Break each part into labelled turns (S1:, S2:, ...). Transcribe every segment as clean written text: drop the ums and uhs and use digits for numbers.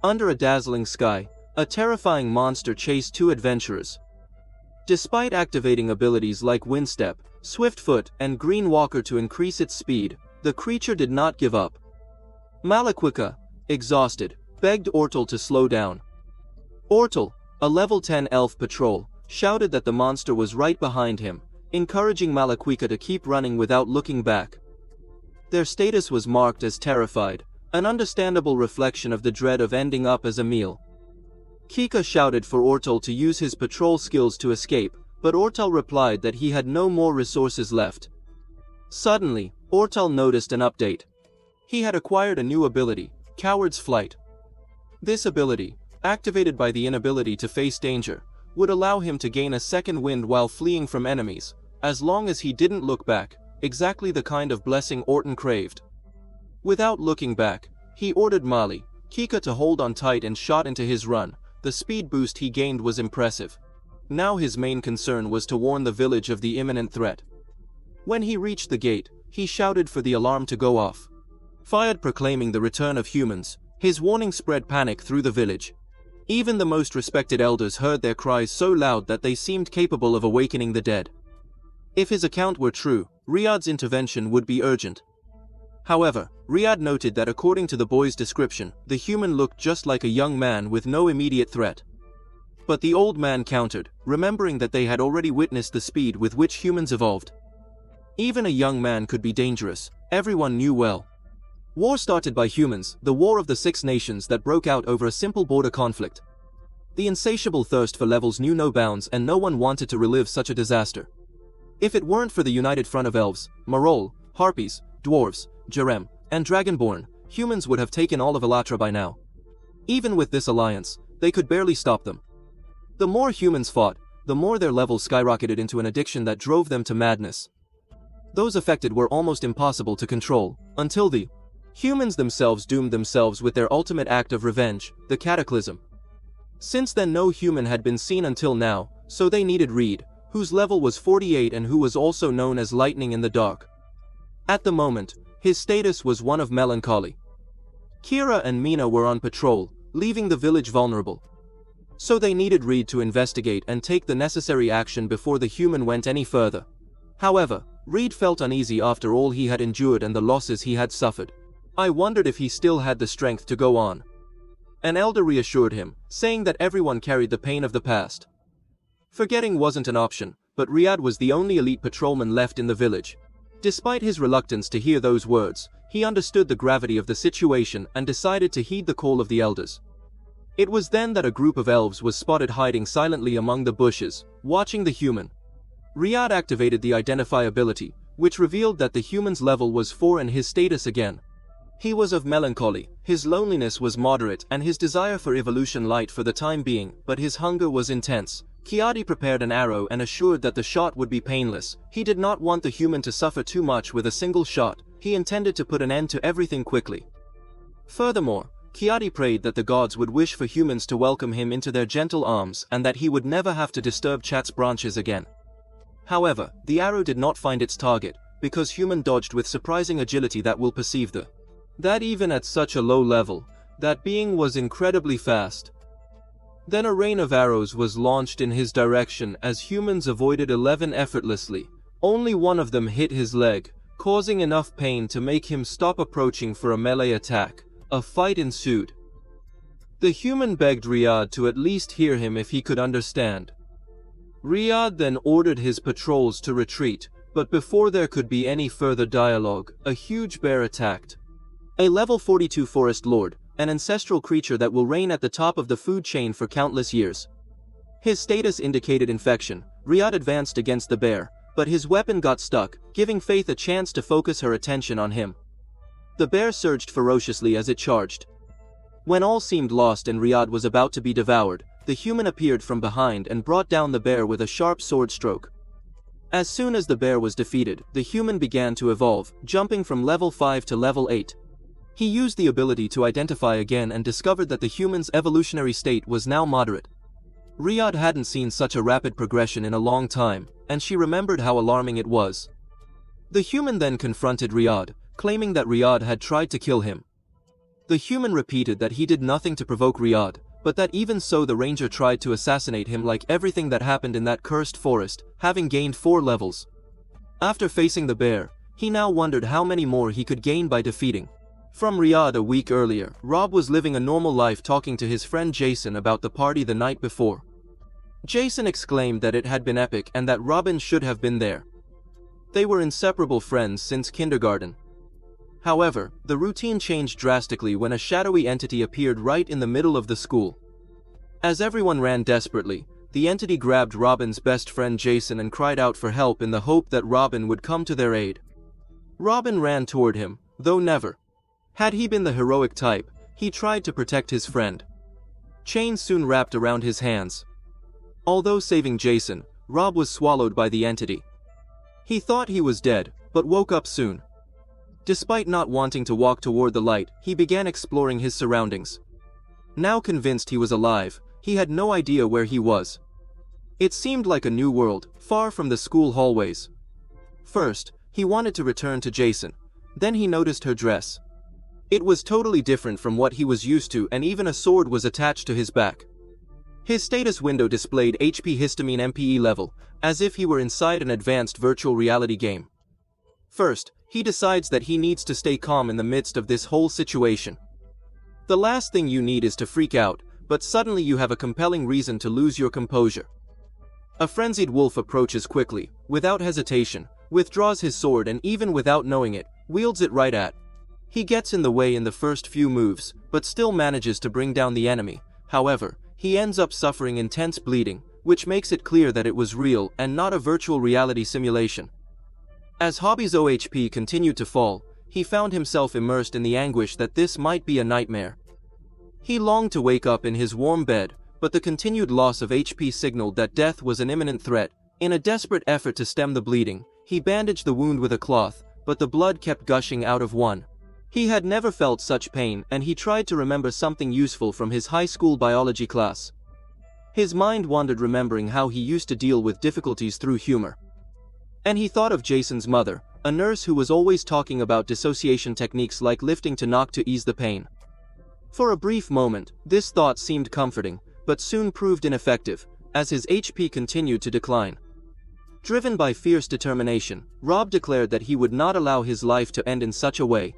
S1: Under a dazzling sky, a terrifying monster chased two adventurers. Despite activating abilities like Windstep, Swiftfoot, and Green Walker to increase its speed, the creature did not give up. Malaquika, exhausted, begged Ortal to slow down. Ortal, a level 10 elf patrol, shouted that the monster was right behind him, encouraging Malaquika to keep running without looking back. Their status was marked as terrified, an understandable reflection of the dread of ending up as a meal. Kika shouted for Ortal to use his patrol skills to escape, but Ortal replied that he had no more resources left. Suddenly, Ortal noticed an update. He had acquired a new ability, Coward's Flight. This ability, activated by the inability to face danger, would allow him to gain a second wind while fleeing from enemies, as long as he didn't look back, exactly the kind of blessing Orton craved. Without looking back, he ordered Mali, Kika to hold on tight and shot into his run. The speed boost he gained was impressive. Now his main concern was to warn the village of the imminent threat. When he reached the gate, he shouted for the alarm to go off. Fired proclaiming the return of humans, his warning spread panic through the village. Even the most respected elders heard their cries so loud that they seemed capable of awakening the dead. If his account were true, Riyadh's intervention would be urgent. However, Riyadh noted that according to the boy's description, the human looked just like a young man with no immediate threat. But the old man countered, remembering that they had already witnessed the speed with which humans evolved. Even a young man could be dangerous, everyone knew well. War started by humans, the War of the Six Nations that broke out over a simple border conflict. The insatiable thirst for levels knew no bounds and no one wanted to relive such a disaster. If it weren't for the united front of elves, Marol, Harpies, Dwarves, Jerem, and Dragonborn, humans would have taken all of Elatra by now. Even with this alliance, they could barely stop them. The more humans fought, the more their levels skyrocketed into an addiction that drove them to madness. Those affected were almost impossible to control, until the humans themselves doomed themselves with their ultimate act of revenge, the Cataclysm. Since then no human had been seen until now, so they needed Reed, whose level was 48 and who was also known as Lightning in the Dark. At the moment, his status was one of melancholy. Kira and Mina were on patrol, leaving the village vulnerable. So they needed Reed to investigate and take the necessary action before the human went any further. However, Reed felt uneasy after all he had endured and the losses he had suffered. I wondered if he still had the strength to go on. An elder reassured him, saying that everyone carried the pain of the past. Forgetting wasn't an option, but Riyadh was the only elite patrolman left in the village. Despite his reluctance to hear those words, he understood the gravity of the situation and decided to heed the call of the elders. It was then that a group of elves was spotted hiding silently among the bushes, watching the human. Riyadh activated the Identify ability, which revealed that the human's level was 4 and his status again. He was of melancholy, his loneliness was moderate and his desire for evolution light for the time being, but his hunger was intense. Kiadi prepared an arrow and assured that the shot would be painless. He did not want the human to suffer too much with a single shot. He intended to put an end to everything quickly. Furthermore, Kiadi prayed that the gods would wish for humans to welcome him into their gentle arms and that he would never have to disturb Chat's branches again. However, the arrow did not find its target, because human dodged with surprising agility that will perceive that even at such a low level, that being was incredibly fast. Then a rain of arrows was launched in his direction as humans avoided 11 effortlessly. Only one of them hit his leg, causing enough pain to make him stop approaching for a melee attack. A fight ensued. The human begged Riyadh to at least hear him if he could understand. Riyadh then ordered his patrols to retreat, but before there could be any further dialogue, a huge bear attacked. A level 42 forest lord, an ancestral creature that will reign at the top of the food chain for countless years. His status indicated infection. Riyadh advanced against the bear, but his weapon got stuck, giving Faith a chance to focus her attention on him. The bear surged ferociously as it charged. When all seemed lost and Riyadh was about to be devoured, the human appeared from behind and brought down the bear with a sharp sword stroke. As soon as the bear was defeated, the human began to evolve, jumping from level 5 to level 8. He used the ability to identify again and discovered that the human's evolutionary state was now moderate. Riyadh hadn't seen such a rapid progression in a long time, and she remembered how alarming it was. The human then confronted Riyadh, claiming that Riyadh had tried to kill him. The human repeated that he did nothing to provoke Riyadh, but that even so the ranger tried to assassinate him like everything that happened in that cursed forest, having gained 4 levels. After facing the bear, he now wondered how many more he could gain by defeating. From Riyadh a week earlier, Rob was living a normal life talking to his friend Jason about the party the night before. Jason exclaimed that it had been epic and that Robin should have been there. They were inseparable friends since kindergarten. However, the routine changed drastically when a shadowy entity appeared right in the middle of the school. As everyone ran desperately, the entity grabbed Robin's best friend Jason and cried out for help in the hope that Robin would come to their aid. Robin ran toward him, though never. Had he been the heroic type, he tried to protect his friend. Chains soon wrapped around his hands. Although saving Jason, Rob was swallowed by the entity. He thought he was dead, but woke up soon. Despite not wanting to walk toward the light, he began exploring his surroundings. Now convinced he was alive, he had no idea where he was. It seemed like a new world, far from the school hallways. First, he wanted to return to Jason. Then he noticed her dress. It was totally different from what he was used to, and even a sword was attached to his back. His status window displayed HP histamine MPE level, as if he were inside an advanced virtual reality game. First, he decides that he needs to stay calm in the midst of this whole situation. The last thing you need is to freak out, but suddenly you have a compelling reason to lose your composure. A frenzied wolf approaches quickly, without hesitation, withdraws his sword and even without knowing it, wields it right at. He gets in the way in the first few moves, but still manages to bring down the enemy. However, he ends up suffering intense bleeding, which makes it clear that it was real and not a virtual reality simulation. As Hobby's OHP continued to fall, he found himself immersed in the anguish that this might be a nightmare. He longed to wake up in his warm bed, but the continued loss of HP signaled that death was an imminent threat. In a desperate effort to stem the bleeding, he bandaged the wound with a cloth, but the blood kept gushing out of one. He had never felt such pain, and he tried to remember something useful from his high school biology class. His mind wandered, remembering how he used to deal with difficulties through humor. And he thought of Jason's mother, a nurse who was always talking about dissociation techniques like lifting to knock to ease the pain. For a brief moment, this thought seemed comforting, but soon proved ineffective, as his HP continued to decline. Driven by fierce determination, Rob declared that he would not allow his life to end in such a way.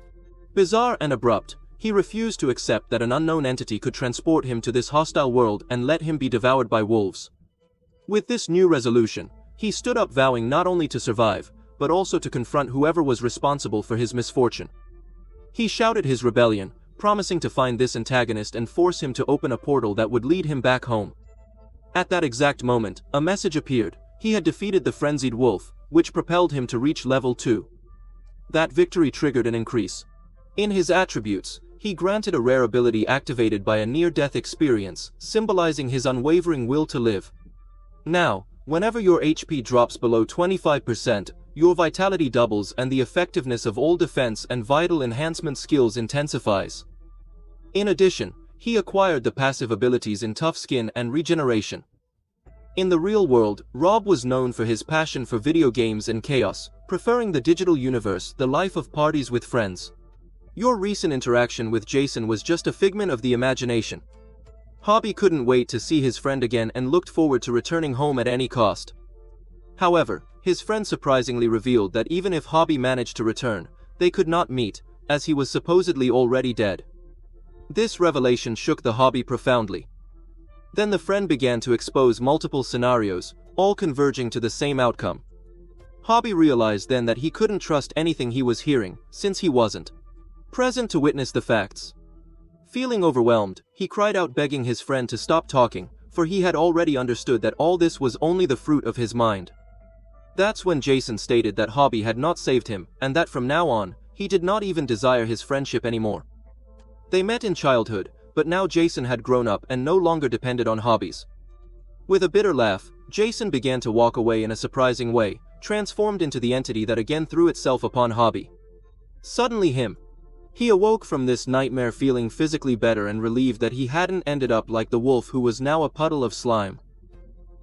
S1: Bizarre and abrupt, he refused to accept that an unknown entity could transport him to this hostile world and let him be devoured by wolves. With this new resolution, he stood up, vowing not only to survive, but also to confront whoever was responsible for his misfortune. He shouted his rebellion, promising to find this antagonist and force him to open a portal that would lead him back home. At that exact moment, a message appeared. He had defeated the frenzied wolf, which propelled him to reach level 2. That victory triggered an increase. In his attributes, he granted a rare ability activated by a near-death experience, symbolizing his unwavering will to live. Now, whenever your HP drops below 25%, your vitality doubles and the effectiveness of all defense and vital enhancement skills intensifies. In addition, he acquired the passive abilities in Tough Skin and Regeneration. In the real world, Rob was known for his passion for video games and chaos, preferring the digital universe, the life of parties with friends. Your recent interaction with Jason was just a figment of the imagination. Hobby couldn't wait to see his friend again and looked forward to returning home at any cost. However, his friend surprisingly revealed that even if Hobby managed to return, they could not meet, as he was supposedly already dead. This revelation shook the Hobby profoundly. Then the friend began to expose multiple scenarios, all converging to the same outcome. Hobby realized then that he couldn't trust anything he was hearing, since he wasn't present to witness the facts. Feeling overwhelmed, he cried out, begging his friend to stop talking, for he had already understood that all this was only the fruit of his mind. That's when Jason stated that Hobby had not saved him, and that from now on, he did not even desire his friendship anymore. They met in childhood, but now Jason had grown up and no longer depended on Hobbies. With a bitter laugh, Jason began to walk away in a surprising way, transformed into the entity that again threw itself upon Hobby. Suddenly he awoke from this nightmare feeling physically better and relieved that he hadn't ended up like the wolf who was now a puddle of slime.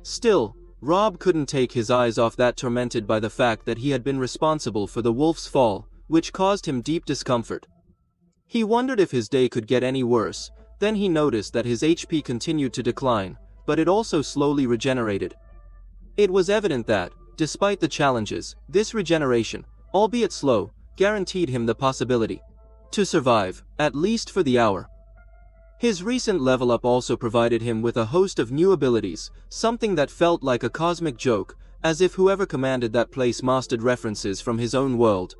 S1: Still, Rob couldn't take his eyes off that, tormented by the fact that he had been responsible for the wolf's fall, which caused him deep discomfort. He wondered if his day could get any worse. Then he noticed that his HP continued to decline, but it also slowly regenerated. It was evident that, despite the challenges, this regeneration, albeit slow, guaranteed him the possibility to survive, at least for the hour. His recent level up also provided him with a host of new abilities, something that felt like a cosmic joke, as if whoever commanded that place mastered references from his own world.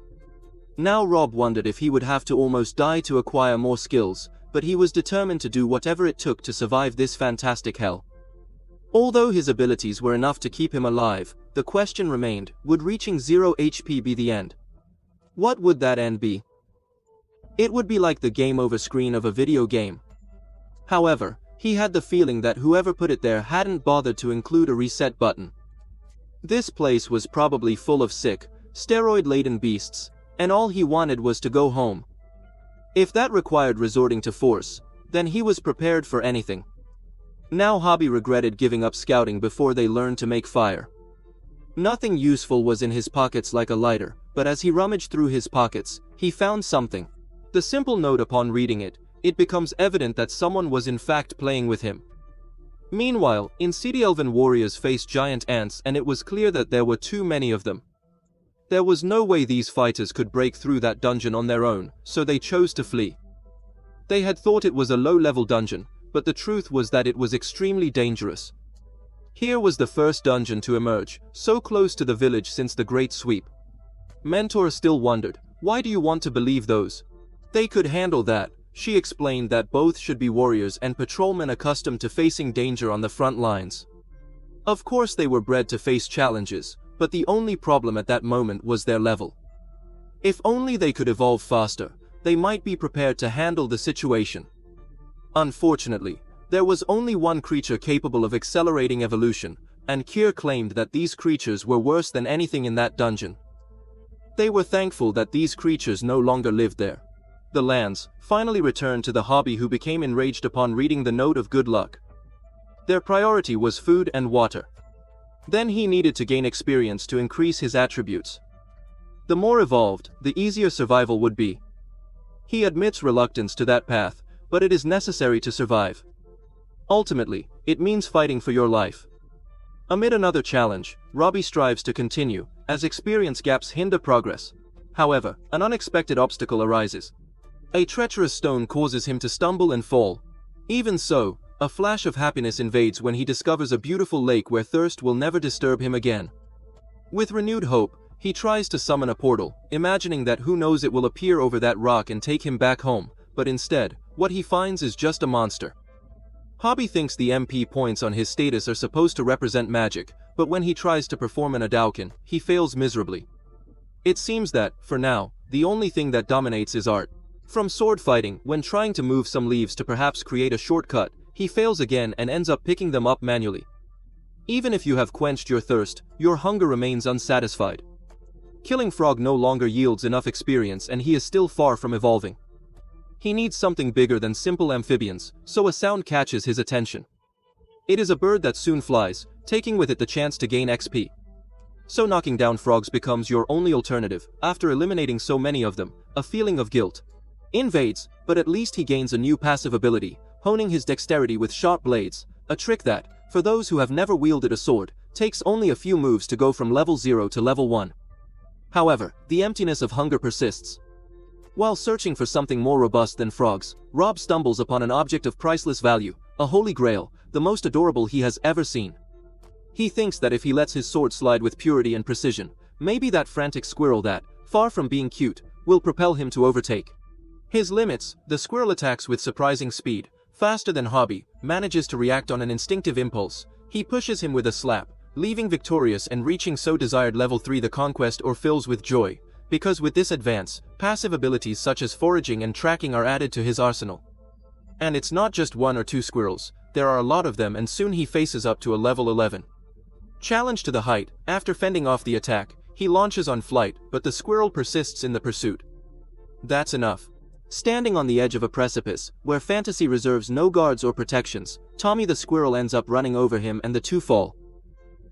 S1: Now Rob wondered if he would have to almost die to acquire more skills, but he was determined to do whatever it took to survive this fantastic hell. Although his abilities were enough to keep him alive, the question remained, would reaching 0 HP be the end? What would that end be? It would be like the game over screen of a video game. However, he had the feeling that whoever put it there hadn't bothered to include a reset button. This place was probably full of sick, steroid-laden beasts, and all he wanted was to go home. If that required resorting to force, then he was prepared for anything. Now Hobby regretted giving up scouting before they learned to make fire. Nothing useful was in his pockets like a lighter, but as he rummaged through his pockets, he found something. The simple note upon reading it, it becomes evident that someone was in fact playing with him. Meanwhile, Insidia Elven warriors faced giant ants and it was clear that there were too many of them. There was no way these fighters could break through that dungeon on their own, so they chose to flee. They had thought it was a low-level dungeon, but the truth was that it was extremely dangerous. Here was the first dungeon to emerge, so close to the village since the Great Sweep. Mentor still wondered, why do you want to believe those? They could handle that. She explained that both should be warriors and patrolmen accustomed to facing danger on the front lines. Of course they were bred to face challenges, but the only problem at that moment was their level. If only they could evolve faster, they might be prepared to handle the situation. Unfortunately, there was only one creature capable of accelerating evolution, and Kier claimed that these creatures were worse than anything in that dungeon. They were thankful that these creatures no longer lived there. The lands finally returned to the Hobby, who became enraged upon reading the note of good luck. Their priority was food and water. Then he needed to gain experience to increase his attributes. The more evolved, the easier survival would be. He admits reluctance to that path, but it is necessary to survive. Ultimately, it means fighting for your life. Amid another challenge, Robbie strives to continue, as experience gaps hinder progress. However, an unexpected obstacle arises. A treacherous stone causes him to stumble and fall. Even so, a flash of happiness invades when he discovers a beautiful lake where thirst will never disturb him again. With renewed hope, he tries to summon a portal, imagining that who knows it will appear over that rock and take him back home, but instead, what he finds is just a monster. Hobby thinks the MP points on his status are supposed to represent magic, but when he tries to perform an Hadouken, he fails miserably. It seems that, for now, the only thing that dominates is art. From sword fighting, when trying to move some leaves to perhaps create a shortcut, he fails again and ends up picking them up manually. Even if you have quenched your thirst, your hunger remains unsatisfied. Killing Frog no longer yields enough experience and he is still far from evolving. He needs something bigger than simple amphibians, so a sound catches his attention. It is a bird that soon flies, taking with it the chance to gain XP. So knocking down frogs becomes your only alternative. After eliminating so many of them, a feeling of guilt invades, but at least he gains a new passive ability, honing his dexterity with sharp blades, a trick that, for those who have never wielded a sword, takes only a few moves to go from level 0 to level 1. However, the emptiness of hunger persists. While searching for something more robust than frogs, Rob stumbles upon an object of priceless value, a holy grail, the most adorable he has ever seen. He thinks that if he lets his sword slide with purity and precision, maybe that frantic squirrel that, far from being cute, will propel him to overtake his limits. The squirrel attacks with surprising speed, faster than Hobby, manages to react on an instinctive impulse. He pushes him with a slap, leaving victorious and reaching so desired level 3. The conquest or fills with joy, because with this advance, passive abilities such as foraging and tracking are added to his arsenal. And it's not just one or two squirrels, there are a lot of them, and soon he faces up to a level 11. Challenged to the height, after fending off the attack, he launches on flight, but the squirrel persists in the pursuit. That's enough. Standing on the edge of a precipice, where fantasy reserves no guards or protections, Tommy the squirrel ends up running over him and the two fall.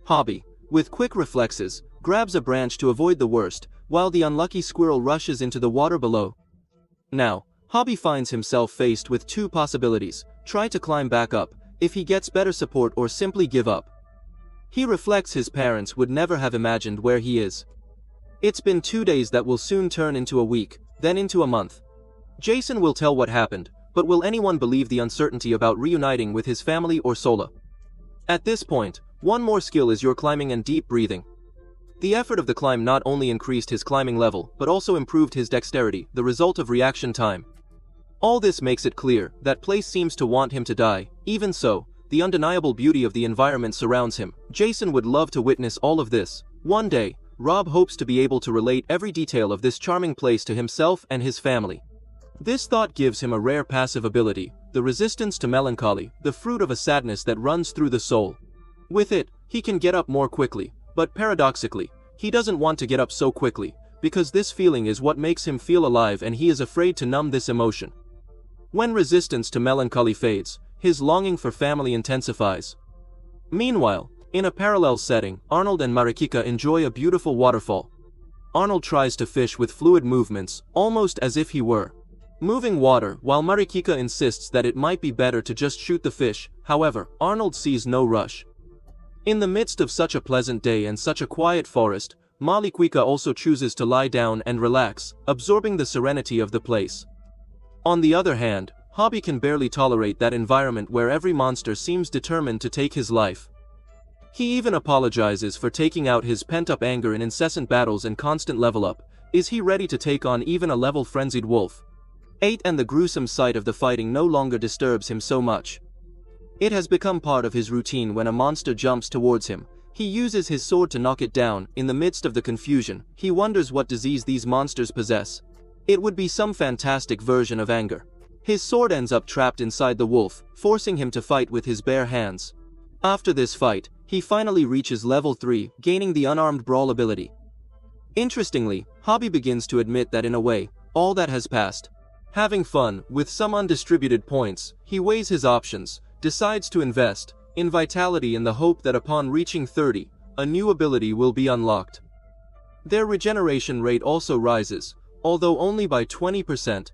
S1: Hobby, with quick reflexes, grabs a branch to avoid the worst, while the unlucky squirrel rushes into the water below. Now, Hobby finds himself faced with two possibilities: try to climb back up, if he gets better support, or simply give up. He reflects his parents would never have imagined where he is. It's been 2 days that will soon turn into a week, then into a month. Jason will tell what happened, but will anyone believe the uncertainty about reuniting with his family or Sola? At this point, one more skill is your climbing and deep breathing. The effort of the climb not only increased his climbing level, but also improved his dexterity, the result of reaction time. All this makes it clear that place seems to want him to die. Even so, the undeniable beauty of the environment surrounds him. Jason would love to witness all of this. One day, Rob hopes to be able to relate every detail of this charming place to himself and his family. This thought gives him a rare passive ability, the resistance to melancholy, the fruit of a sadness that runs through the soul. With it, he can get up more quickly, but paradoxically, he doesn't want to get up so quickly, because this feeling is what makes him feel alive and he is afraid to numb this emotion. When resistance to melancholy fades, his longing for family intensifies. Meanwhile, in a parallel setting, Arnold and Marikika enjoy a beautiful waterfall. Arnold tries to fish with fluid movements, almost as if he were moving water, while Marikika insists that it might be better to just shoot the fish. However, Arnold sees no rush. In the midst of such a pleasant day and such a quiet forest, Marikika also chooses to lie down and relax, absorbing the serenity of the place. On the other hand, Hobby can barely tolerate that environment where every monster seems determined to take his life. He even apologizes for taking out his pent-up anger in incessant battles and constant level up. Is he ready to take on even a level-frenzied wolf? 8 And the gruesome sight of the fighting no longer disturbs him so much. It has become part of his routine. When a monster jumps towards him, he uses his sword to knock it down. In the midst of the confusion, he wonders what disease these monsters possess. It would be some fantastic version of anger. His sword ends up trapped inside the wolf, forcing him to fight with his bare hands. After this fight, he finally reaches level 3, gaining the unarmed brawl ability. Interestingly, Hobby begins to admit that in a way, all that has passed. Having fun, with some undistributed points, he weighs his options, decides to invest in vitality in the hope that upon reaching 30, a new ability will be unlocked. Their regeneration rate also rises, although only by 20%.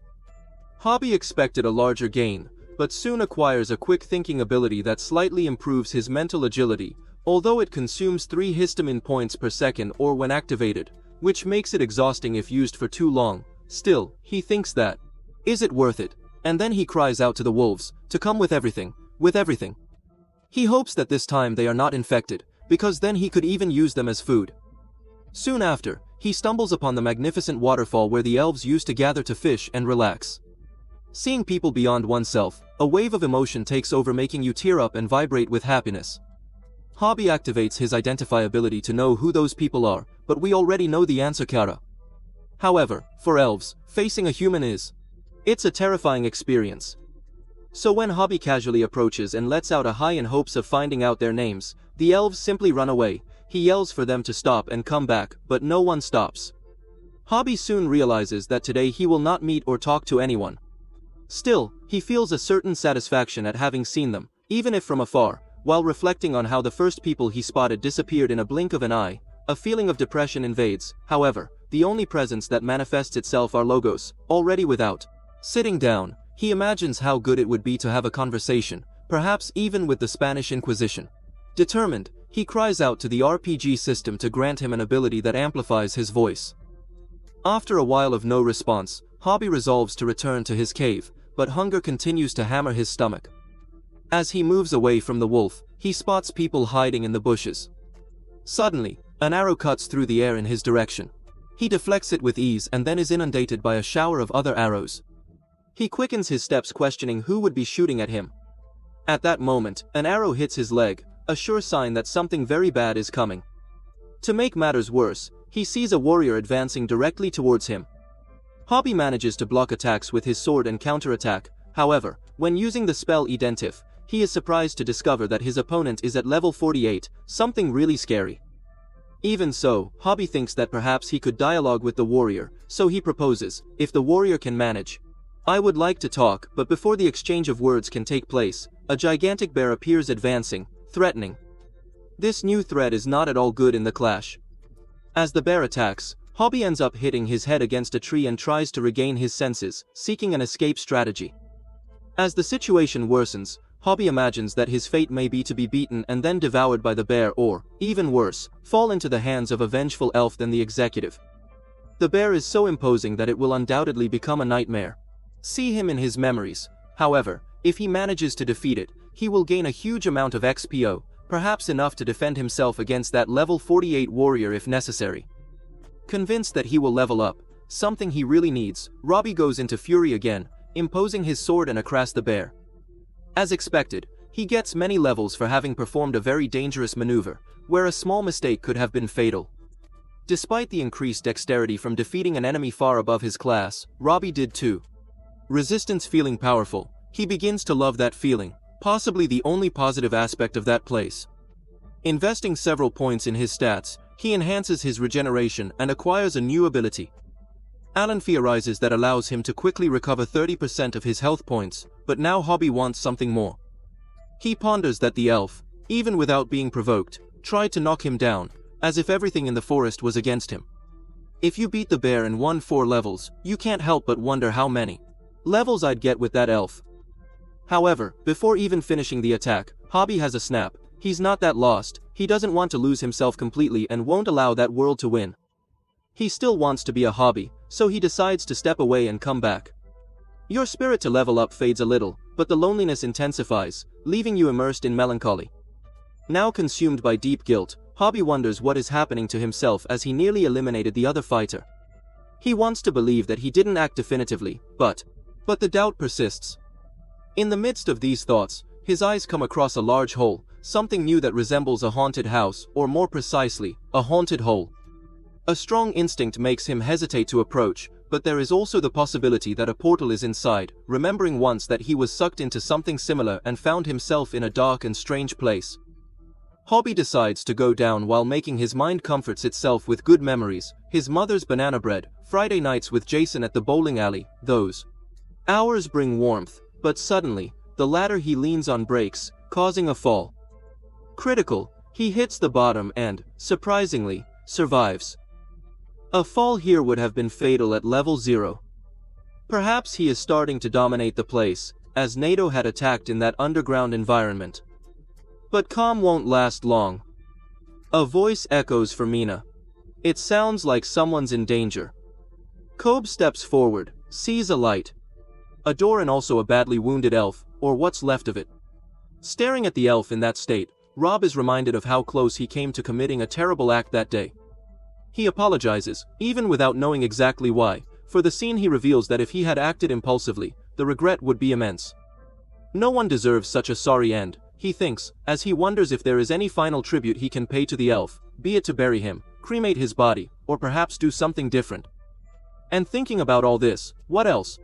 S1: Hobby expected a larger gain, but soon acquires a quick thinking ability that slightly improves his mental agility, although it consumes 3 histamine points per second or when activated, which makes it exhausting if used for too long. Still, he thinks that, is it worth it? And then he cries out to the wolves, to come with everything, with everything. He hopes that this time they are not infected, because then he could even use them as food. Soon after, he stumbles upon the magnificent waterfall where the elves used to gather to fish and relax. Seeing people beyond oneself, a wave of emotion takes over, making you tear up and vibrate with happiness. Hobby activates his identify ability to know who those people are, but we already know the answer, Kara. However, for elves, facing a human it's a terrifying experience. So when Hobby casually approaches and lets out a hi in hopes of finding out their names, the elves simply run away. He yells for them to stop and come back, but no one stops. Hobby soon realizes that today he will not meet or talk to anyone. Still, he feels a certain satisfaction at having seen them, even if from afar. While reflecting on how the first people he spotted disappeared in a blink of an eye, a feeling of depression invades. However, the only presence that manifests itself are logos, already without. Sitting down, he imagines how good it would be to have a conversation, perhaps even with the Spanish Inquisition. Determined, he cries out to the RPG system to grant him an ability that amplifies his voice. After a while of no response, Hobby resolves to return to his cave, but hunger continues to hammer his stomach. As he moves away from the wolf, he spots people hiding in the bushes. Suddenly, an arrow cuts through the air in his direction. He deflects it with ease and then is inundated by a shower of other arrows. He quickens his steps, questioning who would be shooting at him. At that moment, an arrow hits his leg, a sure sign that something very bad is coming. To make matters worse, he sees a warrior advancing directly towards him. Hobby manages to block attacks with his sword and counterattack. However, when using the spell Identif, he is surprised to discover that his opponent is at level 48, something really scary. Even so, Hobby thinks that perhaps he could dialogue with the warrior, so he proposes, if the warrior can manage. I would like to talk, but before the exchange of words can take place, a gigantic bear appears advancing, threatening. This new threat is not at all good in the clash. As the bear attacks, Hobby ends up hitting his head against a tree and tries to regain his senses, seeking an escape strategy. As the situation worsens, Hobby imagines that his fate may be to be beaten and then devoured by the bear or, even worse, fall into the hands of a vengeful elf than the executive. The bear is so imposing that it will undoubtedly become a nightmare. See him in his memories. However, if he manages to defeat it, he will gain a huge amount of XPO, perhaps enough to defend himself against that level 48 warrior if necessary. Convinced that he will level up, something he really needs, Robbie goes into fury again, imposing his sword and across the bear. As expected, he gets many levels for having performed a very dangerous maneuver, where a small mistake could have been fatal. Despite the increased dexterity from defeating an enemy far above his class, Robbie did too. Resistance feeling powerful, he begins to love that feeling, possibly the only positive aspect of that place. Investing several points in his stats, he enhances his regeneration and acquires a new ability. Alan theorizes that allows him to quickly recover 30% of his health points, but now Hobby wants something more. He ponders that the elf, even without being provoked, tried to knock him down, as if everything in the forest was against him. If you beat the bear and won 4 levels, you can't help but wonder how many levels I'd get with that elf. However, before even finishing the attack, Hobby has a snap. He's not that lost, he doesn't want to lose himself completely and won't allow that world to win. He still wants to be a Hobby, so he decides to step away and come back. Your spirit to level up fades a little, but the loneliness intensifies, leaving you immersed in melancholy. Now consumed by deep guilt, Hobby wonders what is happening to himself as he nearly eliminated the other fighter. He wants to believe that he didn't act definitively, but the doubt persists. In the midst of these thoughts, his eyes come across a large hole, something new that resembles a haunted house, or more precisely, a haunted hole. A strong instinct makes him hesitate to approach, but there is also the possibility that a portal is inside, remembering once that he was sucked into something similar and found himself in a dark and strange place. Hobby decides to go down while making his mind comforts itself with good memories, his mother's banana bread, Friday nights with Jason at the bowling alley. Those hours bring warmth, but suddenly, the ladder he leans on breaks, causing a fall. Critical, he hits the bottom and, surprisingly, survives. A fall here would have been fatal at level 0. Perhaps he is starting to dominate the place, as NATO had attacked in that underground environment. But calm won't last long. A voice echoes for Mina. It sounds like someone's in danger. Kobe steps forward, sees a light. A door and also a badly wounded elf, or what's left of it. Staring at the elf in that state, Rob is reminded of how close he came to committing a terrible act that day. He apologizes, even without knowing exactly why. For the scene he reveals that if he had acted impulsively, the regret would be immense. No one deserves such a sorry end, he thinks, as he wonders if there is any final tribute he can pay to the elf, be it to bury him, cremate his body, or perhaps do something different. And thinking about all this, what else?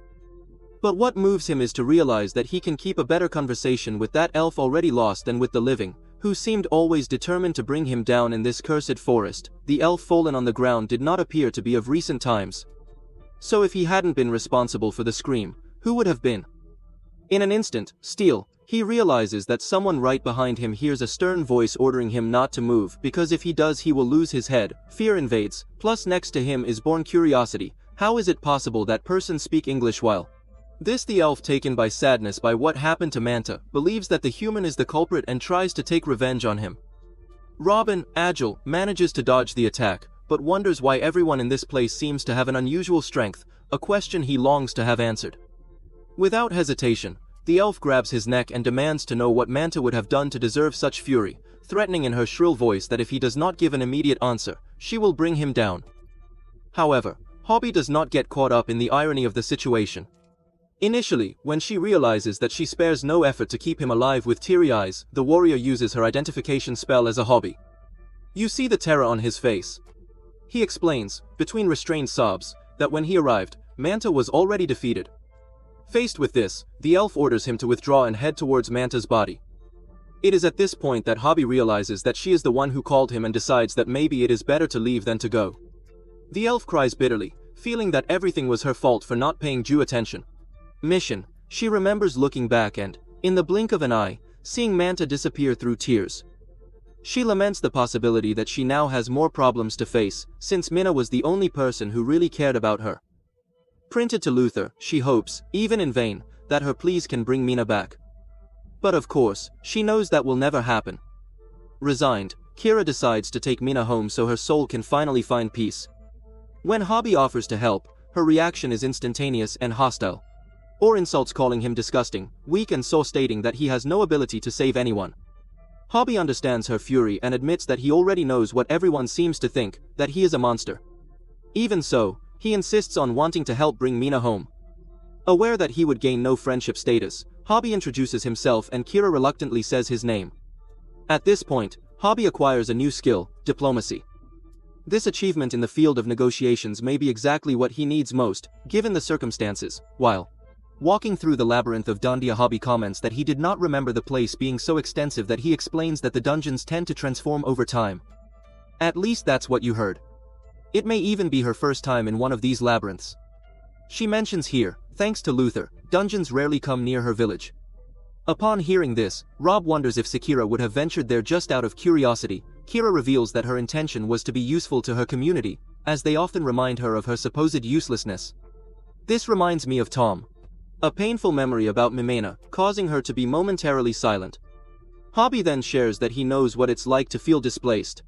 S1: But what moves him is to realize that he can keep a better conversation with that elf already lost than with the living, who seemed always determined to bring him down in this cursed forest. The elf fallen on the ground did not appear to be of recent times. So if he hadn't been responsible for the scream, who would have been? In an instant, still, he realizes that someone right behind him hears a stern voice ordering him not to move because if he does he will lose his head. Fear invades, plus next to him is born curiosity. How is it possible that person speak English while? This the elf, taken by sadness by what happened to Manta, believes that the human is the culprit and tries to take revenge on him. Robin, agile, manages to dodge the attack, but wonders why everyone in this place seems to have an unusual strength, a question he longs to have answered. Without hesitation, the elf grabs his neck and demands to know what Manta would have done to deserve such fury, threatening in her shrill voice that if he does not give an immediate answer, she will bring him down. However, Hobby does not get caught up in the irony of the situation. Initially, when she realizes that she spares no effort to keep him alive with teary eyes, the warrior uses her identification spell as a Hobby. You see the terror on his face. He explains, between restrained sobs, that when he arrived, Manta was already defeated. Faced with this, the elf orders him to withdraw and head towards Manta's body. It is at this point that Hobby realizes that she is the one who called him and decides that maybe it is better to leave than to go. The elf cries bitterly, feeling that everything was her fault for not paying due attention. Mission, she remembers looking back and, in the blink of an eye, seeing Manta disappear through tears. She laments the possibility that she now has more problems to face, since Minna was the only person who really cared about her. Printed to Luther, she hopes, even in vain, that her pleas can bring Minna back. But of course, she knows that will never happen. Resigned, Kira decides to take Minna home so her soul can finally find peace. When Hobby offers to help, her reaction is instantaneous and hostile. Or insults, calling him disgusting, weak, and so stating that he has no ability to save anyone. Hobby understands her fury and admits that he already knows what everyone seems to think, that he is a monster. Even so, he insists on wanting to help bring Minna home. Aware that he would gain no friendship status, Hobby introduces himself and Kira reluctantly says his name. At this point, Hobby acquires a new skill, diplomacy. This achievement in the field of negotiations may be exactly what he needs most, given the circumstances. While walking through the labyrinth of Dandia, Hobby comments that he did not remember the place being so extensive that he explains that the dungeons tend to transform over time. At least that's what you heard. It may even be her first time in one of these labyrinths. She mentions here, thanks to Luther, dungeons rarely come near her village. Upon hearing this, Rob wonders if Sakira would have ventured there just out of curiosity. Kira reveals that her intention was to be useful to her community, as they often remind her of her supposed uselessness. This reminds me of Tom. A painful memory about Mimena, causing her to be momentarily silent. Hobby then shares that he knows what it's like to feel displaced.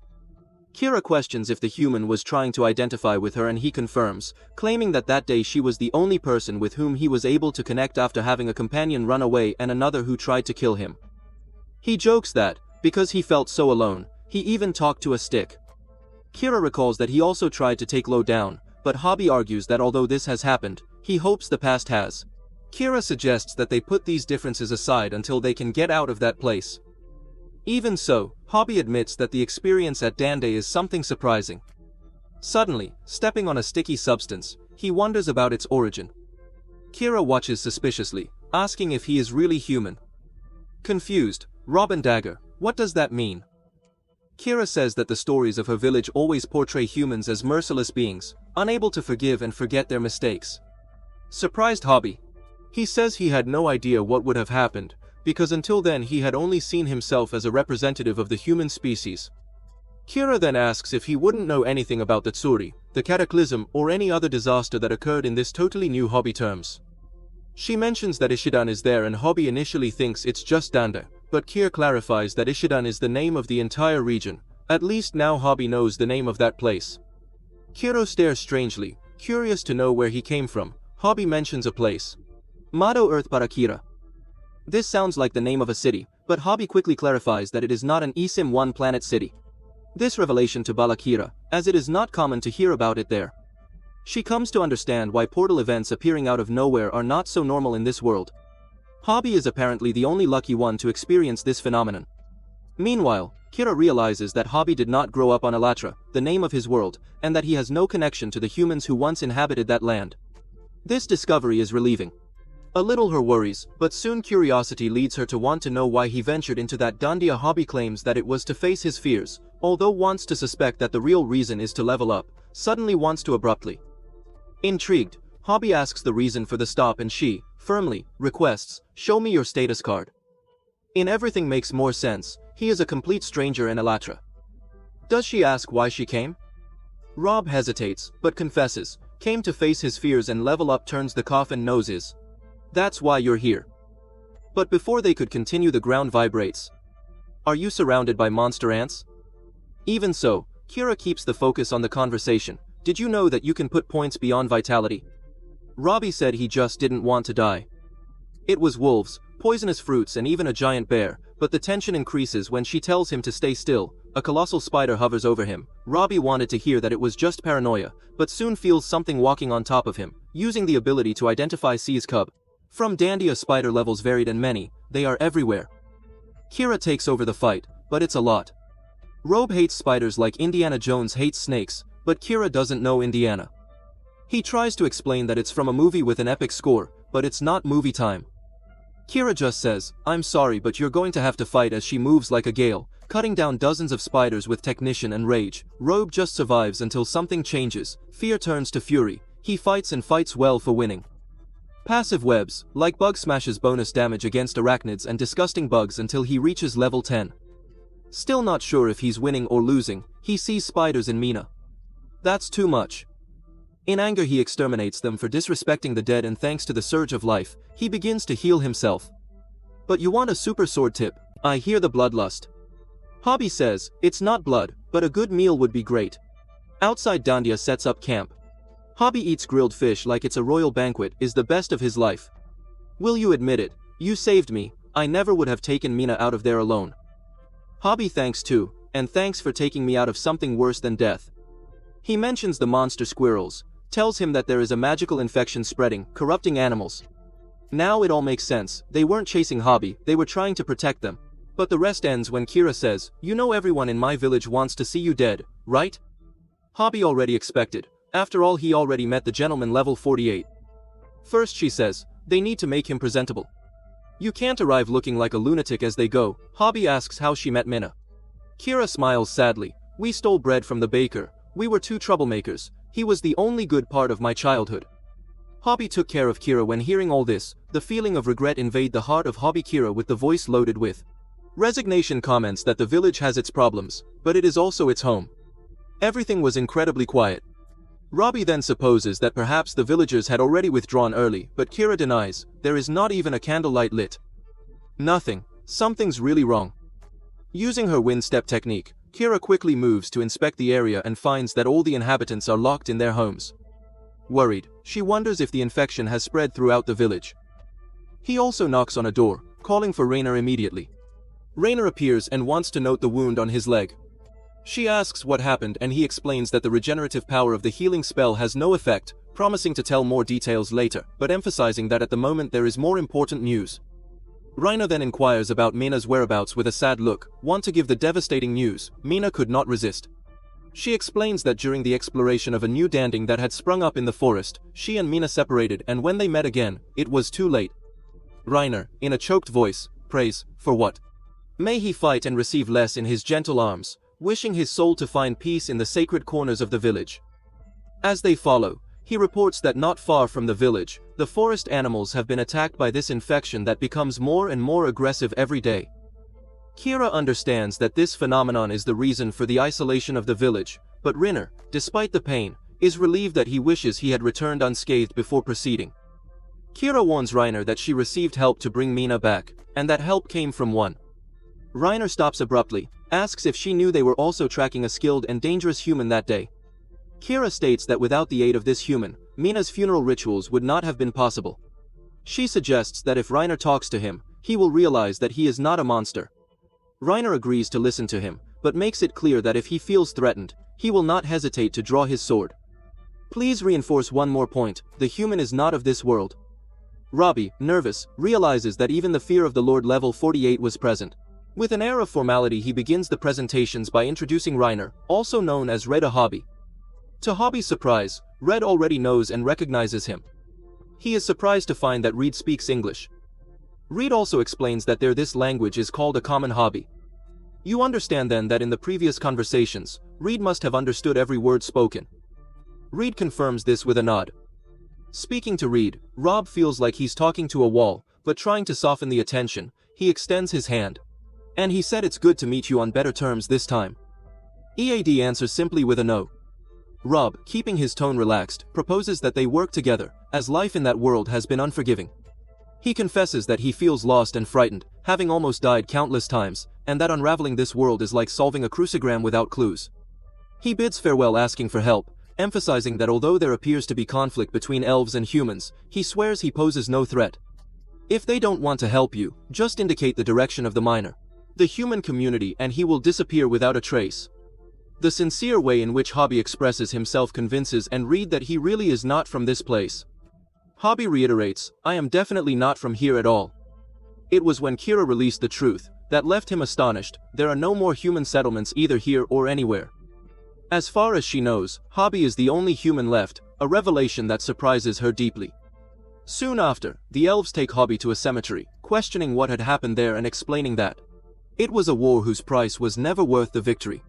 S1: Kira questions if the human was trying to identify with her and he confirms, claiming that that day she was the only person with whom he was able to connect after having a companion run away and another who tried to kill him. He jokes that, because he felt so alone, he even talked to a stick. Kira recalls that he also tried to take Lo down, but Hobby argues that although this has happened, he hopes the past has. Kira suggests that they put these differences aside until they can get out of that place. Even so, Hobby admits that the experience at Dande is something surprising. Suddenly, stepping on a sticky substance, he wonders about its origin. Kira watches suspiciously, asking if he is really human. Confused, Rob and Dagger, what does that mean? Kira says that the stories of her village always portray humans as merciless beings, unable to forgive and forget their mistakes. Surprised Hobby. He says he had no idea what would have happened, because until then he had only seen himself as a representative of the human species. Kira then asks if he wouldn't know anything about the Tsuri, the cataclysm, or any other disaster that occurred in this totally new Hobby terms. She mentions that Ishidan is there and Hobby initially thinks it's just Dande, but Kira clarifies that Ishidan is the name of the entire region. At least now Hobby knows the name of that place. Kiro stares strangely, curious to know where he came from. Hobby mentions a place. Mado Earth para Kira. This sounds like the name of a city, but Hobby quickly clarifies that it is not an Isim one planet city. This revelation to Balakira, as it is not common to hear about it there. She comes to understand why portal events appearing out of nowhere are not so normal in this world. Hobby is apparently the only lucky one to experience this phenomenon. Meanwhile, Kira realizes that Hobby did not grow up on Elatra, the name of his world, and that he has no connection to the humans who once inhabited that land. This discovery is relieving. A little her worries, but soon curiosity leads her to want to know why he ventured into that Dandia. Hobby claims that it was to face his fears, although wants to suspect that the real reason is to level up, suddenly wants to abruptly. Intrigued, Hobby asks the reason for the stop and she, firmly, requests, "Show me your status card." In everything makes more sense, he is a complete stranger in Elatra. Does she ask why she came? Rob hesitates, but confesses, came to face his fears and level up. Turns the coffin noses. That's why you're here. But before they could continue, the ground vibrates. Are you surrounded by monster ants? Even so, Kira keeps the focus on the conversation. Did you know that you can put points beyond vitality? Robbie said he just didn't want to die. It was wolves, poisonous fruits and even a giant bear, but the tension increases when she tells him to stay still. A colossal spider hovers over him. Robbie wanted to hear that it was just paranoia, but soon feels something walking on top of him, using the ability to identify C's cub. From Dandia, spider levels varied and many, they are everywhere. Kira takes over the fight, but it's a lot. Robe hates spiders like Indiana Jones hates snakes, but Kira doesn't know Indiana. He tries to explain that it's from a movie with an epic score, but it's not movie time. Kira just says, "I'm sorry, but you're going to have to fight," as she moves like a gale, cutting down dozens of spiders with technician and rage. Robe just survives until something changes. Fear turns to fury. He fights and fights well for winning. Passive webs, like bug smashes bonus damage against arachnids and disgusting bugs until he reaches level 10. Still not sure if he's winning or losing, he sees spiders in Mina. That's too much. In anger he exterminates them for disrespecting the dead, and thanks to the surge of life, he begins to heal himself. But you want a super sword tip? I hear the bloodlust. Hobby says, it's not blood, but a good meal would be great. Outside Dandia sets up camp. Hobby eats grilled fish like it's a royal banquet, is the best of his life. Will you admit it? You saved me, I never would have taken Mina out of there alone. Hobby thanks too, and thanks for taking me out of something worse than death. He mentions the monster squirrels, tells him that there is a magical infection spreading, corrupting animals. Now it all makes sense, they weren't chasing Hobby, they were trying to protect them. But the rest ends when Kira says, you know everyone in my village wants to see you dead, right? Hobby already expected, after all he already met the gentleman level 48. First she says, they need to make him presentable. You can't arrive looking like a lunatic as they go. Hobby asks how she met Mina. Kira smiles sadly, we stole bread from the baker, we were two troublemakers, he was the only good part of my childhood. Hobby took care of Kira. When hearing all this, the feeling of regret invade the heart of Hobby. Kira, with the voice loaded with resignation, comments that the village has its problems, but it is also its home. Everything was incredibly quiet. Robbie then supposes that perhaps the villagers had already withdrawn early, but Kira denies, there is not even a candlelight lit. Nothing, something's really wrong. Using her wind step technique, Kira quickly moves to inspect the area and finds that all the inhabitants are locked in their homes. Worried, she wonders if the infection has spread throughout the village. He also knocks on a door, calling for Rainer immediately. Rainer appears and wants to note the wound on his leg. She asks what happened and he explains that the regenerative power of the healing spell has no effect, promising to tell more details later, but emphasizing that at the moment there is more important news. Rainer then inquires about Mina's whereabouts with a sad look, want to give the devastating news. Mina could not resist. She explains that during the exploration of a new danding that had sprung up in the forest, she and Mina separated, and when they met again, it was too late. Rainer, in a choked voice, prays, for what? May he fight and receive less in his gentle arms, wishing his soul to find peace in the sacred corners of the village. As they follow, he reports that not far from the village, the forest animals have been attacked by this infection that becomes more and more aggressive every day. Kira understands that this phenomenon is the reason for the isolation of the village, but Rainer, despite the pain, is relieved that he wishes he had returned unscathed before proceeding. Kira warns Rainer that she received help to bring Mina back, and that help came from one. Rainer stops abruptly, asks if she knew they were also tracking a skilled and dangerous human that day. Kira states that without the aid of this human, Mina's funeral rituals would not have been possible. She suggests that if Rainer talks to him, he will realize that he is not a monster. Rainer agrees to listen to him, but makes it clear that if he feels threatened, he will not hesitate to draw his sword. Please reinforce one more point, the human is not of this world. Robbie, nervous, realizes that even the fear of the Lord level 48 was present. With an air of formality he begins the presentations by introducing Rainer, also known as Red, a Hobby. To Hobby's surprise, Red already knows and recognizes him. He is surprised to find that Reed speaks English. Reed also explains that this language is called a common hobby. You understand then that in the previous conversations, Reed must have understood every word spoken. Reed confirms this with a nod. Speaking to Reed, Rob feels like he's talking to a wall, but trying to soften the attention, he extends his hand. And he said it's good to meet you on better terms this time. EAD answers simply with a no. Rob, keeping his tone relaxed, proposes that they work together, as life in that world has been unforgiving. He confesses that he feels lost and frightened, having almost died countless times, and that unraveling this world is like solving a crucigram without clues. He bids farewell asking for help, emphasizing that although there appears to be conflict between elves and humans, he swears he poses no threat. If they don't want to help you, just indicate the direction of the miner, the human community, and he will disappear without a trace. The sincere way in which Hobby expresses himself convinces and Reed that he really is not from this place. Hobby reiterates, I am definitely not from here at all. It was when Kira released the truth that left him astonished. There are no more human settlements either here or anywhere. As far as she knows, Hobby is the only human left, a revelation that surprises her deeply. Soon after, the elves take Hobby to a cemetery, questioning what had happened there and explaining that it was a war whose price was never worth the victory.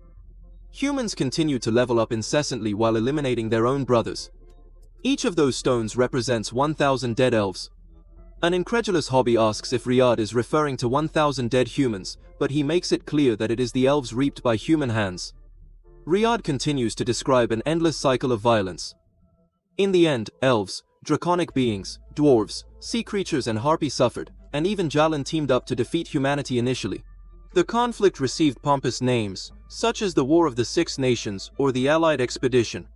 S1: Humans continued to level up incessantly while eliminating their own brothers. Each of those stones represents 1,000 dead elves. An incredulous Hobby asks if Riyadh is referring to 1,000 dead humans, but he makes it clear that it is the elves reaped by human hands. Riyadh continues to describe an endless cycle of violence. In the end, elves, draconic beings, dwarves, sea creatures and harpy suffered, and even Jalan teamed up to defeat humanity initially. The conflict received pompous names, such as the War of the Six Nations or the Allied Expedition.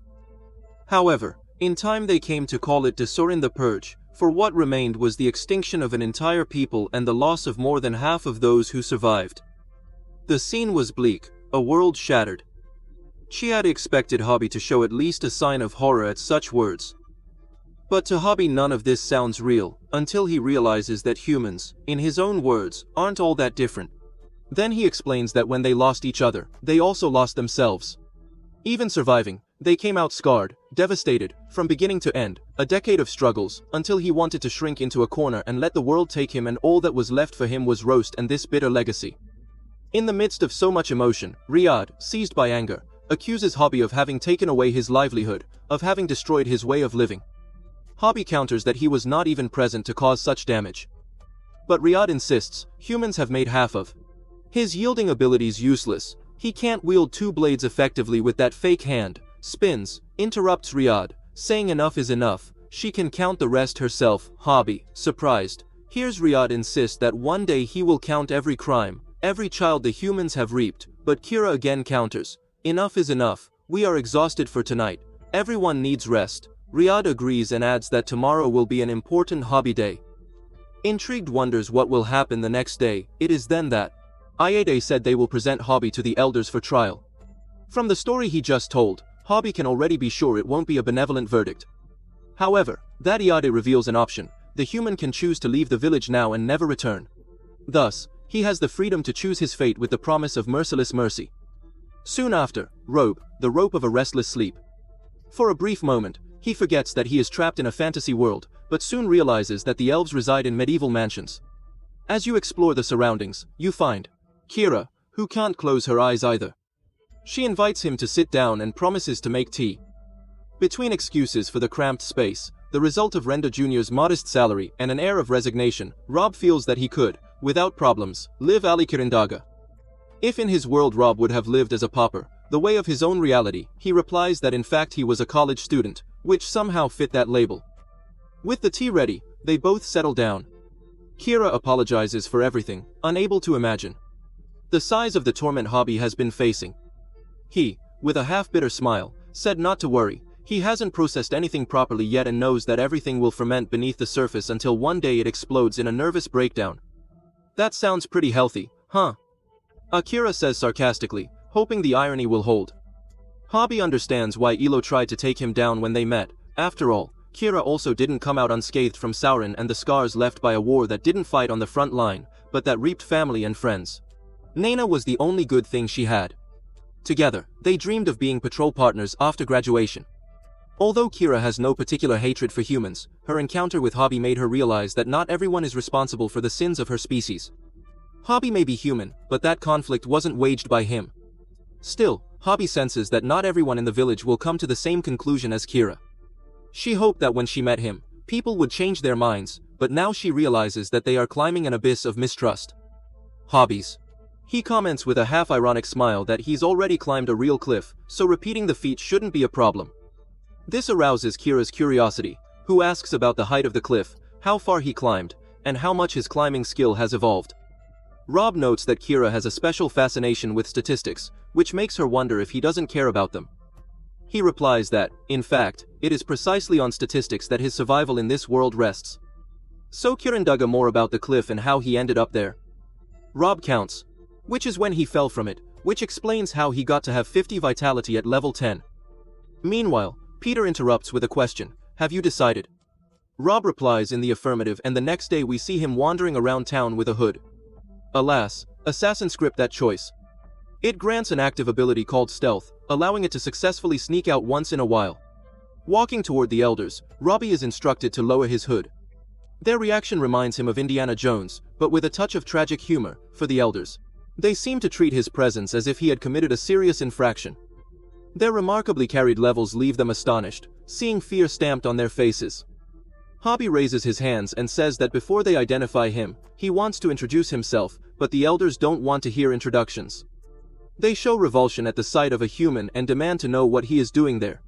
S1: However, in time they came to call it Desorin the Purge, for what remained was the extinction of an entire people and the loss of more than half of those who survived. The scene was bleak, a world shattered. She had expected Hobby to show at least a sign of horror at such words. But to Hobby none of this sounds real, until he realizes that humans, in his own words, aren't all that different. Then he explains that when they lost each other, they also lost themselves. Even surviving, they came out scarred, devastated, from beginning to end, a decade of struggles, until he wanted to shrink into a corner and let the world take him, and all that was left for him was roast and this bitter legacy. In the midst of so much emotion, Riyadh, seized by anger, accuses Hobby of having taken away his livelihood, of having destroyed his way of living. Hobby counters that he was not even present to cause such damage. But Riyadh insists, humans have made half of his yielding abilities useless. He can't wield two blades effectively with that fake hand. Spins, interrupts Riyadh, saying enough is enough, she can count the rest herself. Hobby, surprised, hears Riyadh insist that one day he will count every crime, every child the humans have reaped, but Kira again counters, enough is enough, we are exhausted for tonight, everyone needs rest. Riyadh agrees and adds that tomorrow will be an important Hobby day. Intrigued wonders what will happen the next day. It is then that Ayade said they will present Hobby to the elders for trial. From the story he just told, Hobby can already be sure it won't be a benevolent verdict. However, that Ayade reveals an option. The human can choose to leave the village now and never return. Thus, he has the freedom to choose his fate with the promise of merciless mercy. Soon after, Robe, the rope of a restless sleep. For a brief moment, he forgets that he is trapped in a fantasy world, but soon realizes that the elves reside in medieval mansions. As you explore the surroundings, you find Kira, who can't close her eyes either. She invites him to sit down and promises to make tea. Between excuses for the cramped space, the result of Renda Jr.'s modest salary, and an air of resignation, Rob feels that he could, without problems, live Ali Kirindaga. If in his world Rob would have lived as a pauper, the way of his own reality, he replies that in fact he was a college student, which somehow fit that label. With the tea ready, they both settle down. Kira apologizes for everything, unable to imagine the size of the torment Hobby has been facing. He, with a half-bitter smile, said not to worry, he hasn't processed anything properly yet and knows that everything will ferment beneath the surface until one day it explodes in a nervous breakdown. That sounds pretty healthy, huh? Akira says sarcastically, hoping the irony will hold. Hobby understands why Ilo tried to take him down when they met. After all, Kira also didn't come out unscathed from Sauron and the scars left by a war that didn't fight on the front line, but that reaped family and friends. Naina was the only good thing she had. Together, they dreamed of being patrol partners after graduation. Although Kira has no particular hatred for humans, her encounter with Hobby made her realize that not everyone is responsible for the sins of her species. Hobby may be human, but that conflict wasn't waged by him. Still, Hobby senses that not everyone in the village will come to the same conclusion as Kira. She hoped that when she met him, people would change their minds, but now she realizes that they are climbing an abyss of mistrust. Hobbies. He comments with a half-ironic smile that he's already climbed a real cliff, so repeating the feat shouldn't be a problem. This arouses Kira's curiosity, who asks about the height of the cliff, how far he climbed, and how much his climbing skill has evolved. Rob notes that Kira has a special fascination with statistics, which makes her wonder if he doesn't care about them. He replies that, in fact, it is precisely on statistics that his survival in this world rests. So Kirindaga more about the cliff and how he ended up there. Rob counts, which is when he fell from it, which explains how he got to have 50 vitality at level 10. Meanwhile, Peter interrupts with a question, have you decided? Rob replies in the affirmative, and the next day we see him wandering around town with a hood. Alas, assassins script that choice. It grants an active ability called stealth, allowing it to successfully sneak out once in a while. Walking toward the elders, Robbie is instructed to lower his hood. Their reaction reminds him of Indiana Jones, but with a touch of tragic humor, for the elders. They seem to treat his presence as if he had committed a serious infraction. Their remarkably carried levels leave them astonished, seeing fear stamped on their faces. Hobby raises his hands and says that before they identify him, he wants to introduce himself, but the elders don't want to hear introductions. They show revulsion at the sight of a human and demand to know what he is doing there.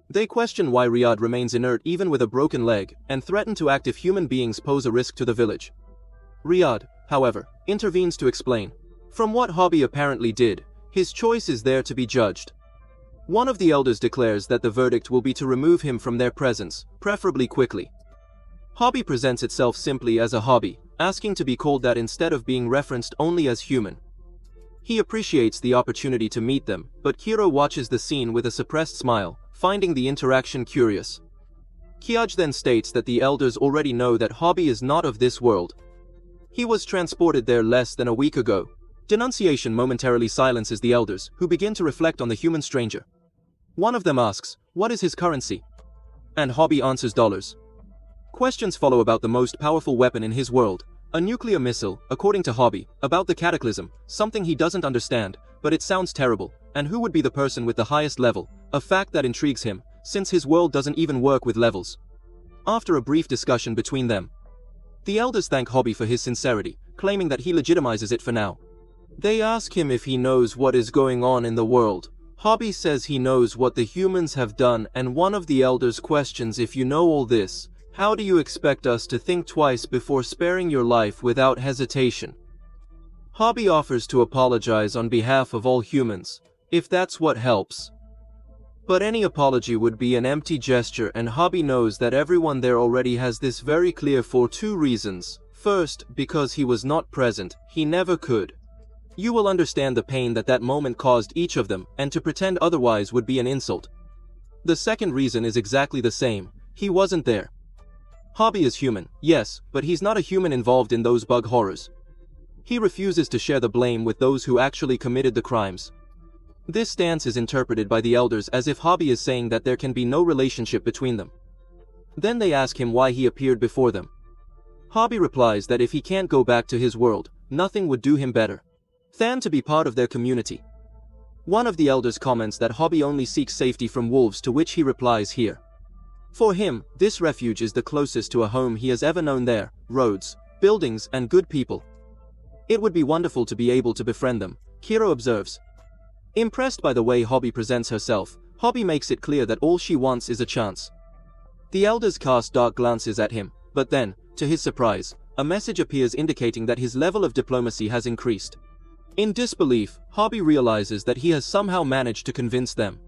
S1: They question why Riyadh remains inert even with a broken leg, and threaten to act if human beings pose a risk to the village. Riyadh, however, intervenes to explain. From what Hobby apparently did, his choice is there to be judged. One of the elders declares that the verdict will be to remove him from their presence, preferably quickly. Hobby presents itself simply as a hobby, asking to be called that instead of being referenced only as human. He appreciates the opportunity to meet them, but Kiro watches the scene with a suppressed smile, finding the interaction curious. Kyaj then states that the elders already know that Hobby is not of this world. He was transported there less than a week ago. Denunciation momentarily silences the elders, who begin to reflect on the human stranger. One of them asks, "What is his currency?" And Hobby answers dollars. Questions follow about the most powerful weapon in his world, a nuclear missile, according to Hobby, about the cataclysm, something he doesn't understand, but it sounds terrible, and who would be the person with the highest level, a fact that intrigues him, since his world doesn't even work with levels. After a brief discussion between them, the elders thank Hobby for his sincerity, claiming that he legitimizes it for now. They ask him if he knows what is going on in the world. Hobby says he knows what the humans have done, and one of the elders questions, "If you know all this, how do you expect us to think twice before sparing your life without hesitation?" Hobby offers to apologize on behalf of all humans, if that's what helps. But any apology would be an empty gesture, and Hobby knows that everyone there already has this very clear for two reasons. First, because he was not present, he never could. You will understand the pain that that moment caused each of them, and to pretend otherwise would be an insult. The second reason is exactly the same. He wasn't there. Hobby is human, yes, but he's not a human involved in those bug horrors. He refuses to share the blame with those who actually committed the crimes. This stance is interpreted by the elders as if Hobby is saying that there can be no relationship between them. Then they ask him why he appeared before them. Hobby replies that if he can't go back to his world, nothing would do him better than to be part of their community. One of the elders comments that Hobby only seeks safety from wolves, to which he replies here. For him, this refuge is the closest to a home he has ever known there, roads, buildings, and good people. It would be wonderful to be able to befriend them, Kiro observes. Impressed by the way Hobby presents herself, Hobby makes it clear that all she wants is a chance. The elders cast dark glances at him, but then, to his surprise, a message appears indicating that his level of diplomacy has increased. In disbelief, Hobby realizes that he has somehow managed to convince them.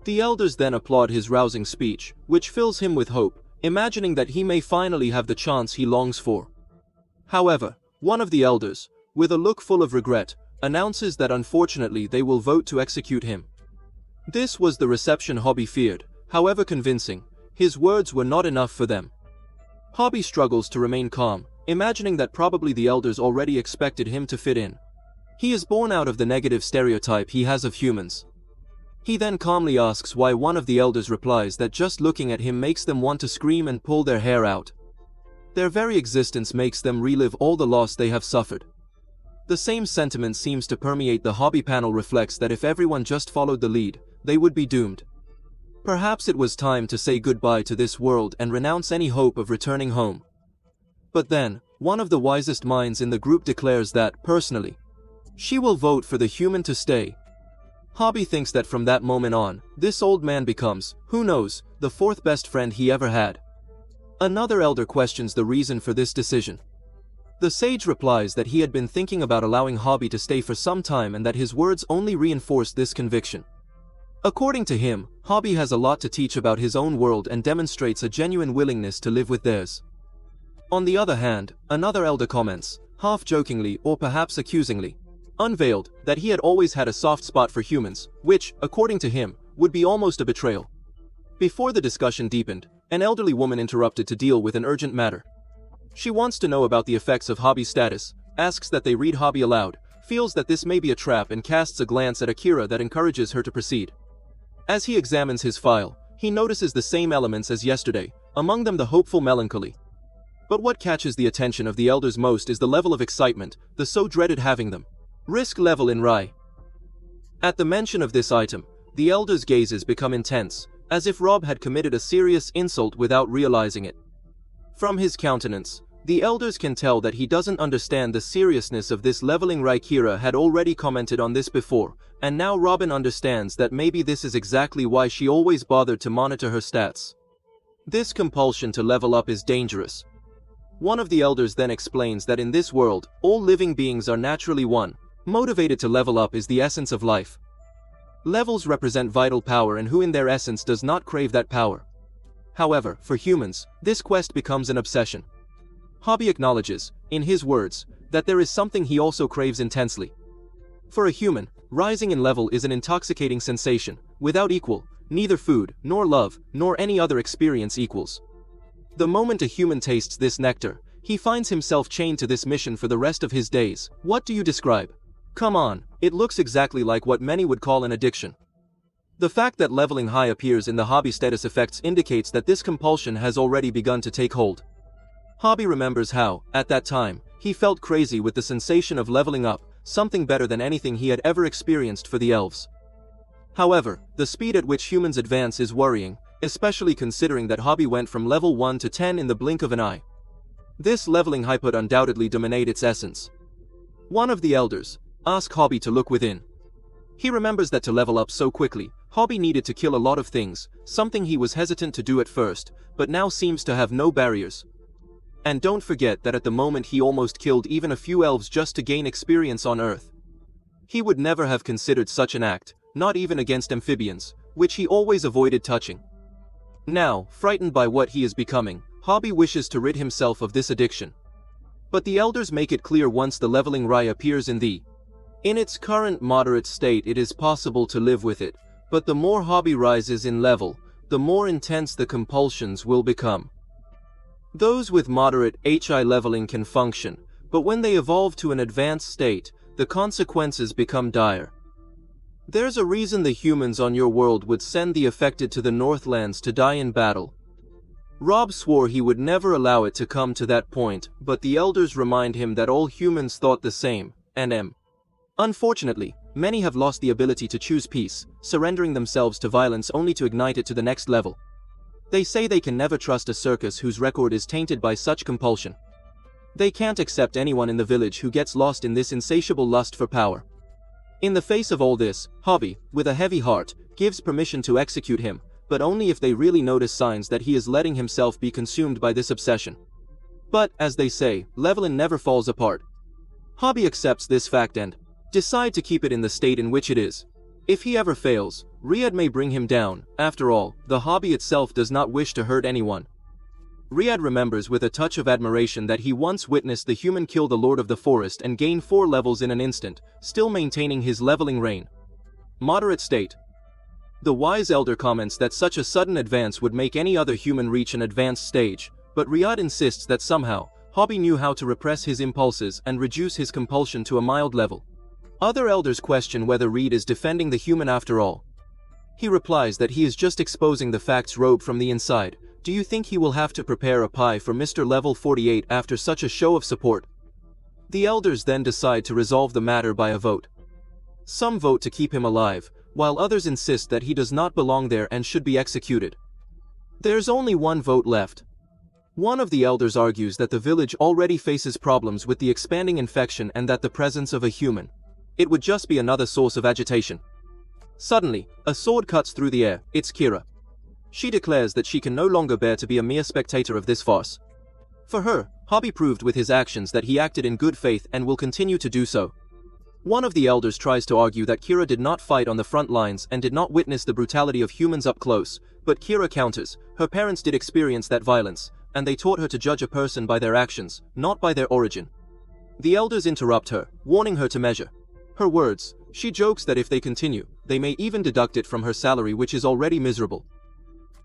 S1: The elders then applaud his rousing speech, which fills him with hope, imagining that he may finally have the chance he longs for. However, one of the elders, with a look full of regret, announces that unfortunately they will vote to execute him. This was the reception Hobby feared. However convincing, his words were not enough for them. Hobby struggles to remain calm, imagining that probably the elders already expected him to fit in. He is born out of the negative stereotype he has of humans. He then calmly asks why one of the elders replies that just looking at him makes them want to scream and pull their hair out. Their very existence makes them relive all the loss they have suffered. The same sentiment seems to permeate the Hobby panel. Reflects that if everyone just followed the lead, they would be doomed. Perhaps it was time to say goodbye to this world and renounce any hope of returning home. But then, one of the wisest minds in the group declares that, personally, she will vote for the human to stay. Hobby thinks that from that moment on, this old man becomes, who knows, the fourth best friend he ever had. Another elder questions the reason for this decision. The sage replies that he had been thinking about allowing Hobby to stay for some time, and that his words only reinforced this conviction. According to him, Hobby has a lot to teach about his own world and demonstrates a genuine willingness to live with theirs. On the other hand, another elder comments, half jokingly or perhaps accusingly, unveiled, that he had always had a soft spot for humans, which, according to him, would be almost a betrayal. Before the discussion deepened, an elderly woman interrupted to deal with an urgent matter. She wants to know about the effects of Hobby's status, asks that they read Hobby aloud, feels that this may be a trap, and casts a glance at Akira that encourages her to proceed. As he examines his file, he notices the same elements as yesterday, among them the hopeful melancholy. But what catches the attention of the elders most is the level of excitement, the so dreaded having them. Risk level in Rai. At the mention of this item, the elders' gazes become intense, as if Rob had committed a serious insult without realizing it. From his countenance, the elders can tell that he doesn't understand the seriousness of this leveling. Kira had already commented on this before, and now Robin understands that maybe this is exactly why she always bothered to monitor her stats. This compulsion to level up is dangerous. One of the elders then explains that in this world, all living beings are naturally one. Motivated to level up is the essence of life. Levels represent vital power, and who in their essence does not crave that power? However, for humans, this quest becomes an obsession. Hobby acknowledges, in his words, that there is something he also craves intensely. For a human, rising in level is an intoxicating sensation, without equal. Neither food, nor love, nor any other experience equals. The moment a human tastes this nectar, he finds himself chained to this mission for the rest of his days. What do you describe? Come on, it looks exactly like what many would call an addiction. The fact that leveling high appears in the hobby status effects indicates that this compulsion has already begun to take hold. Hobby remembers how, at that time, he felt crazy with the sensation of leveling up, something better than anything he had ever experienced for the elves. However, the speed at which humans advance is worrying, especially considering that Hobby went from level 1 to 10 in the blink of an eye. This leveling high would undoubtedly dominate its essence. One of the elders asks Hobby to look within. He remembers that to level up so quickly, Hobby needed to kill a lot of things, something he was hesitant to do at first, but now seems to have no barriers. And don't forget that at the moment he almost killed even a few elves just to gain experience on Earth. He would never have considered such an act, not even against amphibians, which he always avoided touching. Now, frightened by what he is becoming, Hobby wishes to rid himself of this addiction. But the elders make it clear once the leveling Rai appears in its current moderate state, it is possible to live with it, but the more Hobby rises in level, the more intense the compulsions will become. Those with moderate HI leveling can function, but when they evolve to an advanced state, the consequences become dire. There's a reason the humans on your world would send the affected to the Northlands to die in battle. Rob swore he would never allow it to come to that point, but the elders remind him that all humans thought the same, and unfortunately, many have lost the ability to choose peace, surrendering themselves to violence only to ignite it to the next level. They say they can never trust a circus whose record is tainted by such compulsion. They can't accept anyone in the village who gets lost in this insatiable lust for power. In the face of all this, Hobby, with a heavy heart, gives permission to execute him, but only if they really notice signs that he is letting himself be consumed by this obsession. But, as they say, leveling never falls apart. Hobby accepts this fact and decide to keep it in the state in which it is. If he ever fails, Riyadh may bring him down. After all, the hobby itself does not wish to hurt anyone. Riyadh remembers with a touch of admiration that he once witnessed the human kill the Lord of the Forest and gain 4 levels in an instant, still maintaining his leveling reign. Moderate state. The wise elder comments that such a sudden advance would make any other human reach an advanced stage, but Riyadh insists that somehow, Hobby knew how to repress his impulses and reduce his compulsion to a mild level. Other elders question whether Reed is defending the human after all. He replies that he is just exposing the facts robe from the inside. Do you think he will have to prepare a pie for Mr. Level 48 after such a show of support? The elders then decide to resolve the matter by a vote. Some vote to keep him alive, while others insist that he does not belong there and should be executed. There's only one vote left. One of the elders argues that the village already faces problems with the expanding infection and that the presence of a human, it would just be another source of agitation. Suddenly, a sword cuts through the air. It's Kira. She declares that she can no longer bear to be a mere spectator of this farce. For her, Hobby proved with his actions that he acted in good faith and will continue to do so. One of the elders tries to argue that Kira did not fight on the front lines and did not witness the brutality of humans up close, but Kira counters, her parents did experience that violence, and they taught her to judge a person by their actions, not by their origin. The elders interrupt her, warning her to measure her words. She jokes that if they continue, they may even deduct it from her salary, which is already miserable.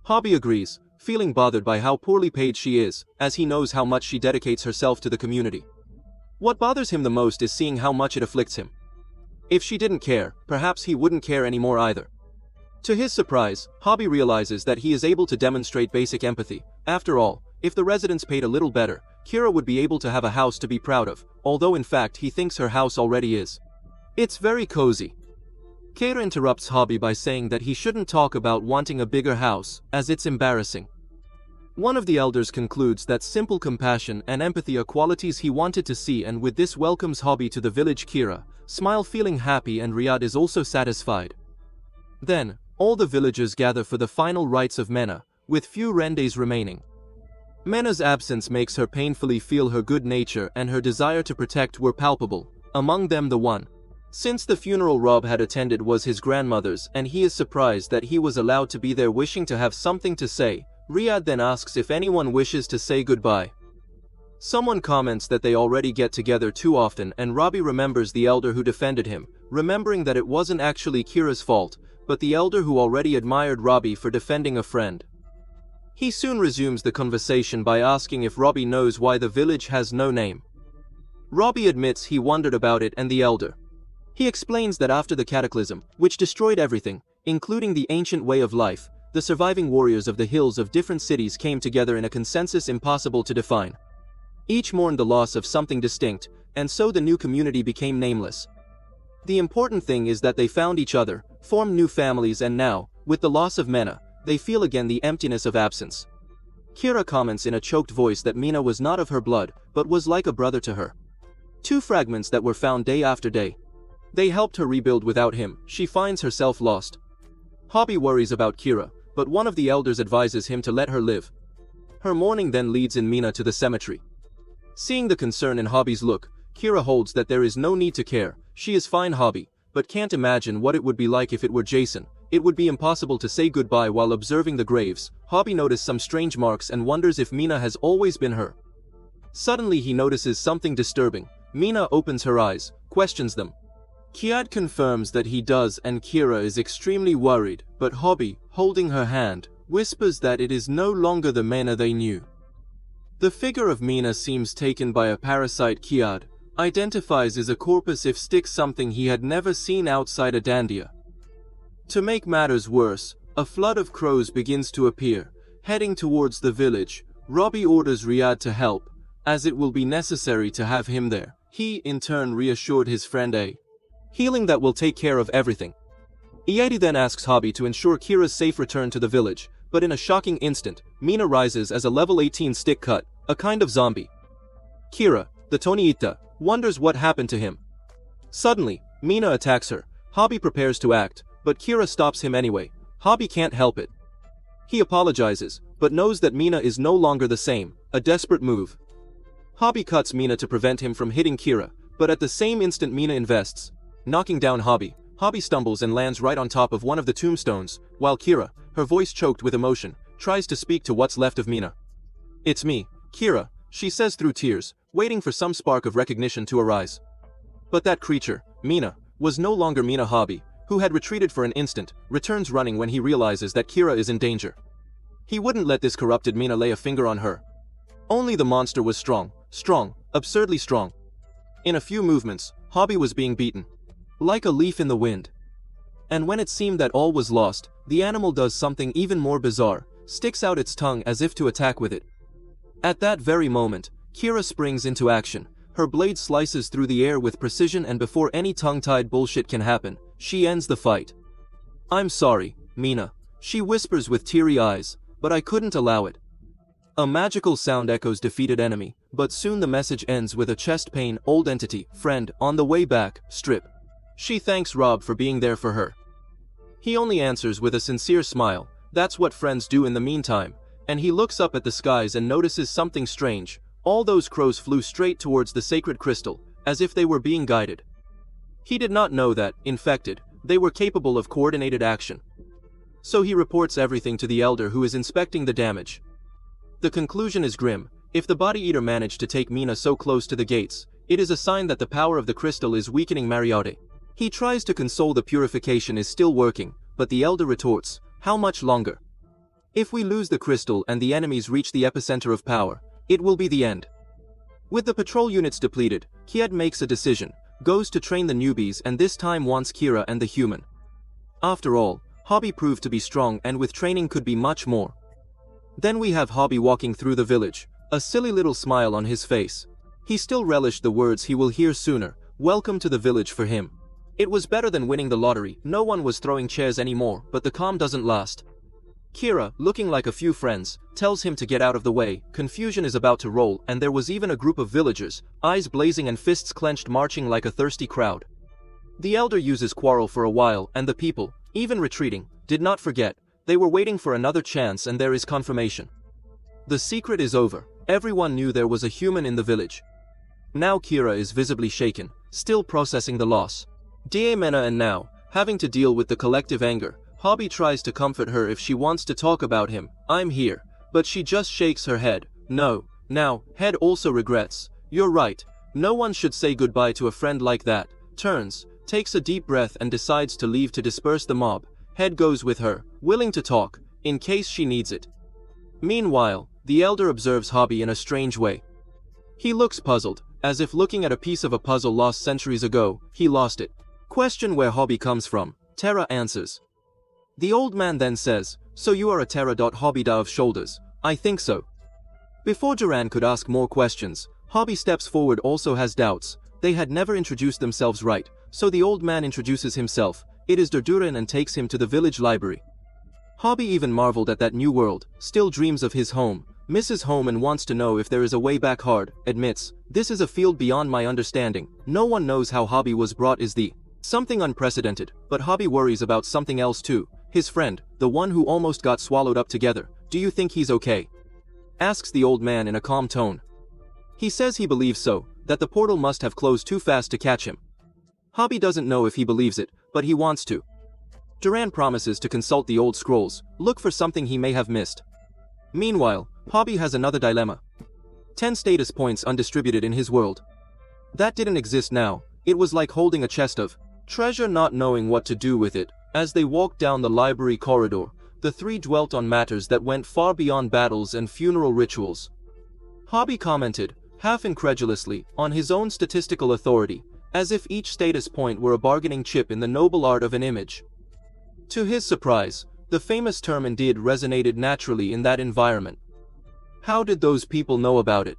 S1: Hobby agrees, feeling bothered by how poorly paid she is, as he knows how much she dedicates herself to the community. What bothers him the most is seeing how much it afflicts him. If she didn't care, perhaps he wouldn't care anymore either. To his surprise, Hobby realizes that he is able to demonstrate basic empathy. After all, if the residents paid a little better, Kira would be able to have a house to be proud of, although in fact he thinks her house already is. It's very cozy. Kira interrupts Hobby by saying that he shouldn't talk about wanting a bigger house, as it's embarrassing. One of the elders concludes that simple compassion and empathy are qualities he wanted to see, and with this welcomes Hobby to the village. Kira, smile feeling happy, and Riyadh is also satisfied. Then, all the villagers gather for the final rites of Mena, with few days remaining. Mena's absence makes her painfully feel her good nature and her desire to protect were palpable, among them the one. Since the funeral Rob had attended was his grandmother's, and he is surprised that he was allowed to be there, wishing to have something to say. Riyadh then asks if anyone wishes to say goodbye. Someone comments that they already get together too often, and Robbie remembers the elder who defended him, remembering that it wasn't actually Kira's fault, but the elder who already admired Robbie for defending a friend. He soon resumes the conversation by asking if Robbie knows why the village has no name. Robbie admits he wondered about it, and the elder. He explains that after the cataclysm, which destroyed everything, including the ancient way of life, the surviving warriors of the hills of different cities came together in a consensus impossible to define. Each mourned the loss of something distinct, and so the new community became nameless. The important thing is that they found each other, formed new families, and now, with the loss of Mena, they feel again the emptiness of absence. Kira comments in a choked voice that Mina was not of her blood, but was like a brother to her. Two fragments that were found day after day. They helped her rebuild. Without him, she finds herself lost. Hobby worries about Kira, but one of the elders advises him to let her live. Her mourning then leads in Mina to the cemetery. Seeing the concern in Hobby's look, Kira holds that there is no need to care. She is fine, Hobby, but can't imagine what it would be like if it were Jason. It would be impossible to say goodbye while observing the graves. Hobby notices some strange marks and wonders if Mina has always been her. Suddenly he notices something disturbing. Mina opens her eyes, questions them. Kiad confirms that he does, and Kira is extremely worried, but Hobby, holding her hand, whispers that it is no longer the Mena they knew. The figure of Mina seems taken by a parasite. Kiad identifies as a corpus if stick, something he had never seen outside Adandia. To make matters worse, a flood of crows begins to appear, heading towards the village. Robbie orders Riyadh to help, as it will be necessary to have him there. He, in turn, reassured his friend A. Healing that will take care of everything. Iedi then asks Hobby to ensure Kira's safe return to the village, but in a shocking instant, Mina rises as a level 18 stick cut, a kind of zombie. Kira, the Toniita, wonders what happened to him. Suddenly, Mina attacks her. Hobby prepares to act, but Kira stops him anyway. Hobby can't help it. He apologizes, but knows that Mina is no longer the same, a desperate move. Hobby cuts Mina to prevent him from hitting Kira, but at the same instant Mina invests, knocking down Hobby. Hobby stumbles and lands right on top of one of the tombstones, while Kira, her voice choked with emotion, tries to speak to what's left of Mina. "It's me, Kira," she says through tears, waiting for some spark of recognition to arise. But that creature, Mina, was no longer Mina. Hobby, who had retreated for an instant, returns running when he realizes that Kira is in danger. He wouldn't let this corrupted Mina lay a finger on her. Only the monster was strong, absurdly strong. In a few movements, Hobby was being beaten. Like a leaf in the wind. And when it seemed that all was lost, the animal does something even more bizarre, sticks out its tongue as if to attack with it. At that very moment, Kira springs into action. Her blade slices through the air with precision, and before any tongue-tied bullshit can happen, she ends the fight. "I'm sorry, Mina," she whispers with teary eyes, "but I couldn't allow it." A magical sound echoes defeated enemy, but soon the message ends with a chest pain. Old entity, friend, on the way back, strip. She thanks Rob for being there for her. He only answers with a sincere smile. That's what friends do in the meantime, and he looks up at the skies and notices something strange. All those crows flew straight towards the sacred crystal, as if they were being guided. He did not know that, infected, they were capable of coordinated action. So he reports everything to the elder, who is inspecting the damage. The conclusion is grim. If the body eater managed to take Mina so close to the gates, it is a sign that the power of the crystal is weakening Mariotte. He tries to console. The purification is still working, but the elder retorts, "How much longer? If we lose the crystal and the enemies reach the epicenter of power, it will be the end." With the patrol units depleted, Kiad makes a decision, goes to train the newbies, and this time wants Kira and the human. After all, Hobby proved to be strong, and with training could be much more. Then we have Hobby walking through the village, a silly little smile on his face. He still relished the words he will hear sooner, "Welcome to the village" for him. It was better than winning the lottery. No one was throwing chairs anymore, but the calm doesn't last. Kira, looking like a few friends, tells him to get out of the way. Confusion is about to roll, and there was even a group of villagers, eyes blazing and fists clenched, marching like a thirsty crowd. The elder uses quarrel for a while, and the people, even retreating, did not forget. They were waiting for another chance, and there is confirmation. The secret is over. Everyone knew there was a human in the village. Now Kira is visibly shaken, still processing the loss. Diemena, and now, having to deal with the collective anger, Hobby tries to comfort her if she wants to talk about him. I'm here. But she just shakes her head. No. Now, Head also regrets. You're right. No one should say goodbye to a friend like that. Turns, takes a deep breath and decides to leave to disperse the mob. Head goes with her, willing to talk, in case she needs it. Meanwhile, the elder observes Hobby in a strange way. He looks puzzled, as if looking at a piece of a puzzle lost centuries ago. He lost it. Question where Hobby comes from. Terra answers. The old man then says, so you are a Terra. Hobby of shoulders. I think so. Before Duran could ask more questions, Hobby steps forward, also has doubts. They had never introduced themselves right, so the old man introduces himself. It is Duran and takes him to the village library. Hobby even marveled at that new world, still dreams of his home, misses home and wants to know if there is a way back. Hard admits, this is a field beyond my understanding. No one knows how Hobby was brought is the something unprecedented, but Hobby worries about something else too. His friend, the one who almost got swallowed up together. Do you think he's okay? Asks the old man in a calm tone. He says he believes so, that the portal must have closed too fast to catch him. Hobby doesn't know if he believes it, but he wants to. Duran promises to consult the old scrolls, look for something he may have missed. Meanwhile, Hobby has another dilemma. 10 status points undistributed in his world. That didn't exist now. It was like holding a chest of treasure, not knowing what to do with it. As they walked down the library corridor, the three dwelt on matters that went far beyond battles and funeral rituals. Hobby commented, half incredulously, on his own statistical authority, as if each status point were a bargaining chip in the noble art of an image. To his surprise, the famous term indeed resonated naturally in that environment. How did those people know about it?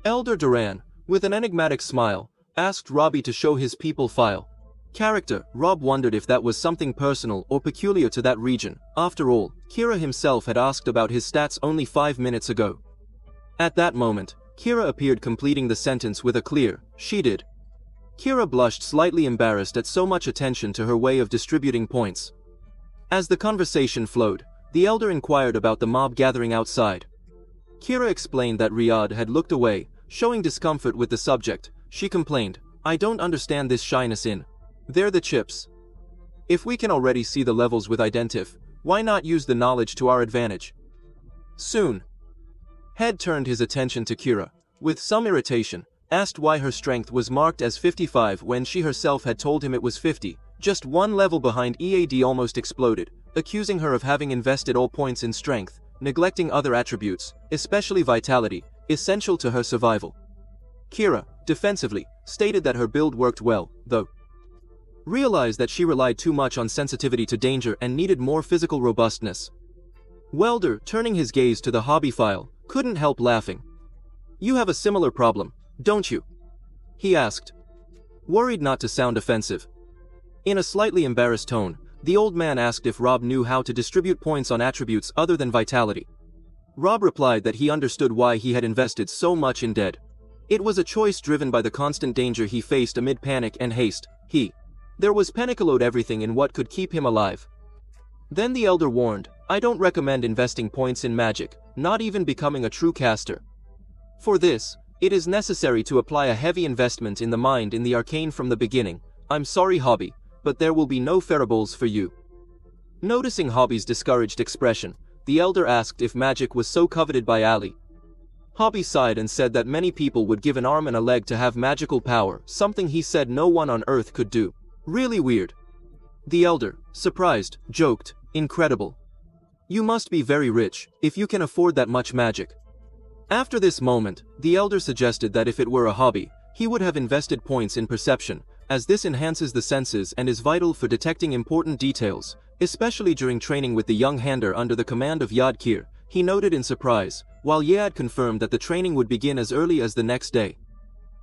S1: Elder Duran, with an enigmatic smile, asked Robbie to show his people file. Character, Rob wondered if that was something personal or peculiar to that region. After all, Kira himself had asked about his stats only 5 minutes ago. At that moment, Kira appeared, completing the sentence with a clear, she did. Kira blushed, slightly embarrassed at so much attention to her way of distributing points. As the conversation flowed, the elder inquired about the mob gathering outside. Kira explained that Riyadh had looked away, showing discomfort with the subject. She complained, I don't understand this shyness in. They're the chips. If we can already see the levels with Identif, why not use the knowledge to our advantage? Soon. Head turned his attention to Kira, with some irritation, asked why her strength was marked as 55 when she herself had told him it was 50, just one level behind. EAD almost exploded, accusing her of having invested all points in strength, neglecting other attributes, especially vitality, essential to her survival. Kira, defensively, stated that her build worked well, though realized that she relied too much on sensitivity to danger and needed more physical robustness. Welder, turning his gaze to the hobby file, couldn't help laughing. You have a similar problem, don't you? He asked, worried not to sound offensive. In a slightly embarrassed tone, the old man asked if Rob knew how to distribute points on attributes other than vitality. Rob replied that he understood why he had invested so much in dead. It was a choice driven by the constant danger he faced amid panic and haste. There was Penicillode everything in what could keep him alive. Then the elder warned, I don't recommend investing points in magic, not even becoming a true caster. For this, it is necessary to apply a heavy investment in the mind in the arcane from the beginning. I'm sorry, Hobby, but there will be no farables for you. Noticing Hobby's discouraged expression, the elder asked if magic was so coveted by Ali. Hobby sighed and said that many people would give an arm and a leg to have magical power, something he said no one on Earth could do. Really weird. The elder, surprised, joked, incredible. You must be very rich, if you can afford that much magic. After this moment, the elder suggested that if it were a hobby, he would have invested points in perception, as this enhances the senses and is vital for detecting important details, especially during training with the young hander under the command of Yad Kir, he noted in surprise, while Yad confirmed that the training would begin as early as the next day.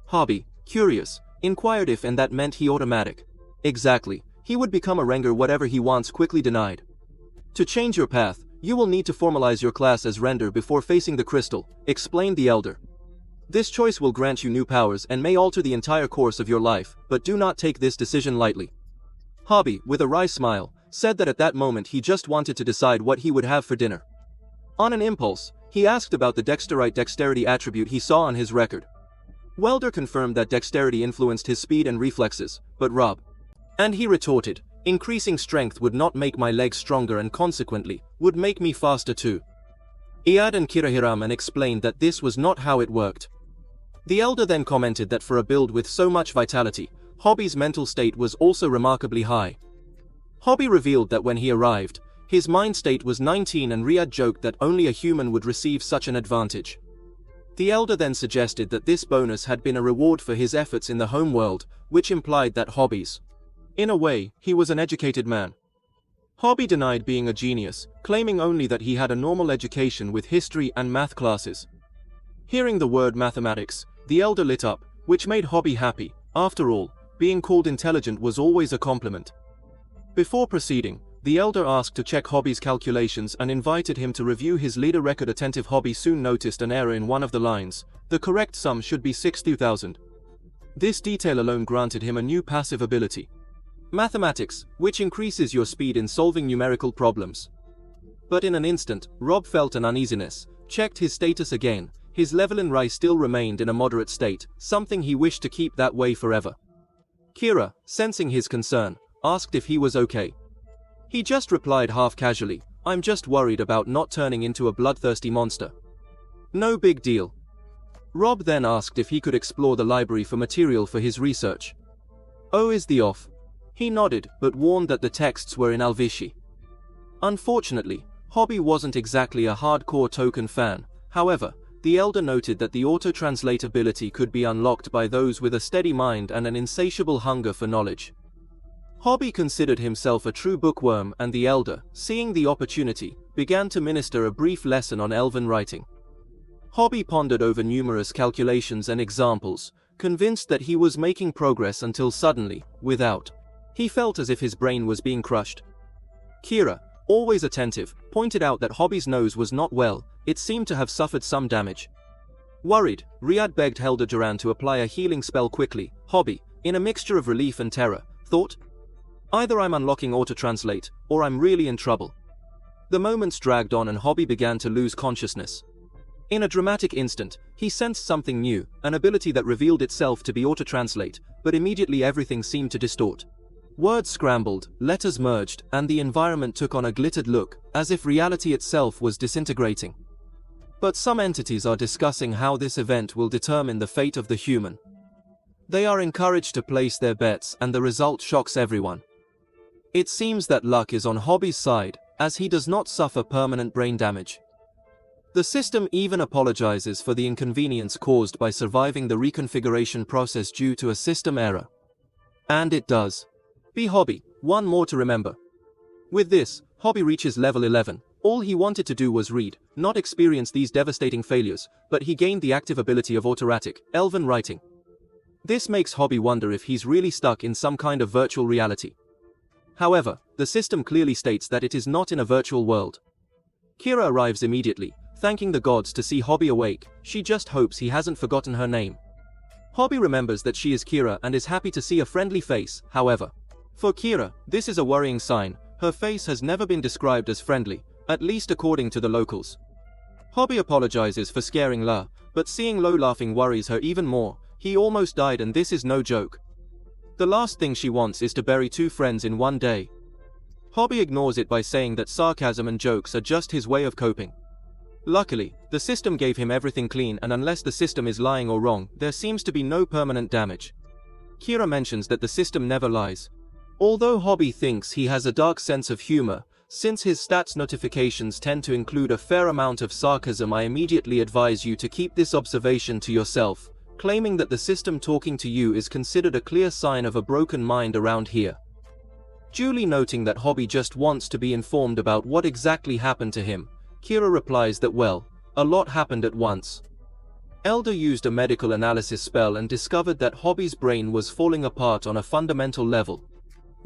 S1: Hobby, curious, inquired if and that meant he automatic. Exactly, he would become a Ranger whatever he wants, quickly denied. To change your path, You will need to formalize your class as render before facing the crystal, explained the elder. This choice will grant you new powers and may alter the entire course of your life, but do not take this decision lightly. Hobby, with a wry smile, said that at that moment he just wanted to decide what he would have for dinner. On an impulse, he asked about the dexterity attribute he saw on his record. Welder confirmed that dexterity influenced his speed and reflexes, but Rob. And he retorted, increasing strength would not make my legs stronger and consequently, would make me faster too. Iad and Kirahiraman explained that this was not how it worked. The elder then commented that for a build with so much vitality, Hobby's mental state was also remarkably high. Hobby revealed that when he arrived, his mind state was 19 and Riyadh joked that only a human would receive such an advantage. The elder then suggested that this bonus had been a reward for his efforts in the home world, which implied that Hobby's. In a way, he was an educated man. Hobby denied being a genius, claiming only that he had a normal education with history and math classes. Hearing the word mathematics, the elder lit up, which made Hobby happy. After all, being called intelligent was always a compliment. Before proceeding, the elder asked to check Hobby's calculations and invited him to review his leader record. Attentive Hobby soon noticed an error in one of the lines. The correct sum should be 60,000. This detail alone granted him a new passive ability. Mathematics, which increases your speed in solving numerical problems. But in an instant, Rob felt an uneasiness, checked his status again. His level in Rai still remained in a moderate state, something he wished to keep that way forever. Kira, sensing his concern, asked if he was okay. He just replied half casually, I'm just worried about not turning into a bloodthirsty monster. No big deal. Rob then asked if he could explore the library for material for his research. Oh, is the off? He nodded, but warned that the texts were in Alvishi. Unfortunately, Hobby wasn't exactly a hardcore Token fan. However, the elder noted that the auto-translatability could be unlocked by those with a steady mind and an insatiable hunger for knowledge. Hobby considered himself a true bookworm, and the elder, seeing the opportunity, began to minister a brief lesson on Elven writing. Hobby pondered over numerous calculations and examples, convinced that he was making progress until suddenly, he felt as if his brain was being crushed. Kira, always attentive, pointed out that Hobby's nose was not well, it seemed to have suffered some damage. Worried, Riyadh begged Elder Duran to apply a healing spell quickly. Hobby, in a mixture of relief and terror, thought, either I'm unlocking auto-translate, or I'm really in trouble. The moments dragged on and Hobby began to lose consciousness. In a dramatic instant, he sensed something new, an ability that revealed itself to be auto-translate, but immediately everything seemed to distort. Words scrambled, letters merged, and the environment took on a glittered look, as if reality itself was disintegrating. But some entities are discussing how this event will determine the fate of the human. They are encouraged to place their bets, and the result shocks everyone. It seems that luck is on Hobby's side, as he does not suffer permanent brain damage. The system even apologizes for the inconvenience caused by surviving the reconfiguration process due to a system error. And it does. Be Hobby, one more to remember. With this, Hobby reaches level 11. All he wanted to do was read, not experience these devastating failures, but he gained the active ability of autoratic, Elven writing. This makes Hobby wonder if he's really stuck in some kind of virtual reality. However, the system clearly states that it is not in a virtual world. Kira arrives immediately, thanking the gods to see Hobby awake. She just hopes he hasn't forgotten her name. Hobby remembers that she is Kira and is happy to see a friendly face. However, for Kira, this is a worrying sign. Her face has never been described as friendly, at least according to the locals. Hobby apologizes for scaring La, but seeing Lo laughing worries her even more. He almost died, and this is no joke. The last thing she wants is to bury two friends in one day. Hobby ignores it by saying that sarcasm and jokes are just his way of coping. Luckily, the system gave him everything clean, and unless the system is lying or wrong, there seems to be no permanent damage. Kira mentions that the system never lies. Although Hobby thinks he has a dark sense of humor, since his stats notifications tend to include a fair amount of sarcasm, I immediately advise you to keep this observation to yourself. Claiming that the system talking to you is considered a clear sign of a broken mind around here. Duly noting that Hobby just wants to be informed about what exactly happened to him, Kira replies that well, a lot happened at once. Elder used a medical analysis spell and discovered that Hobby's brain was falling apart on a fundamental level.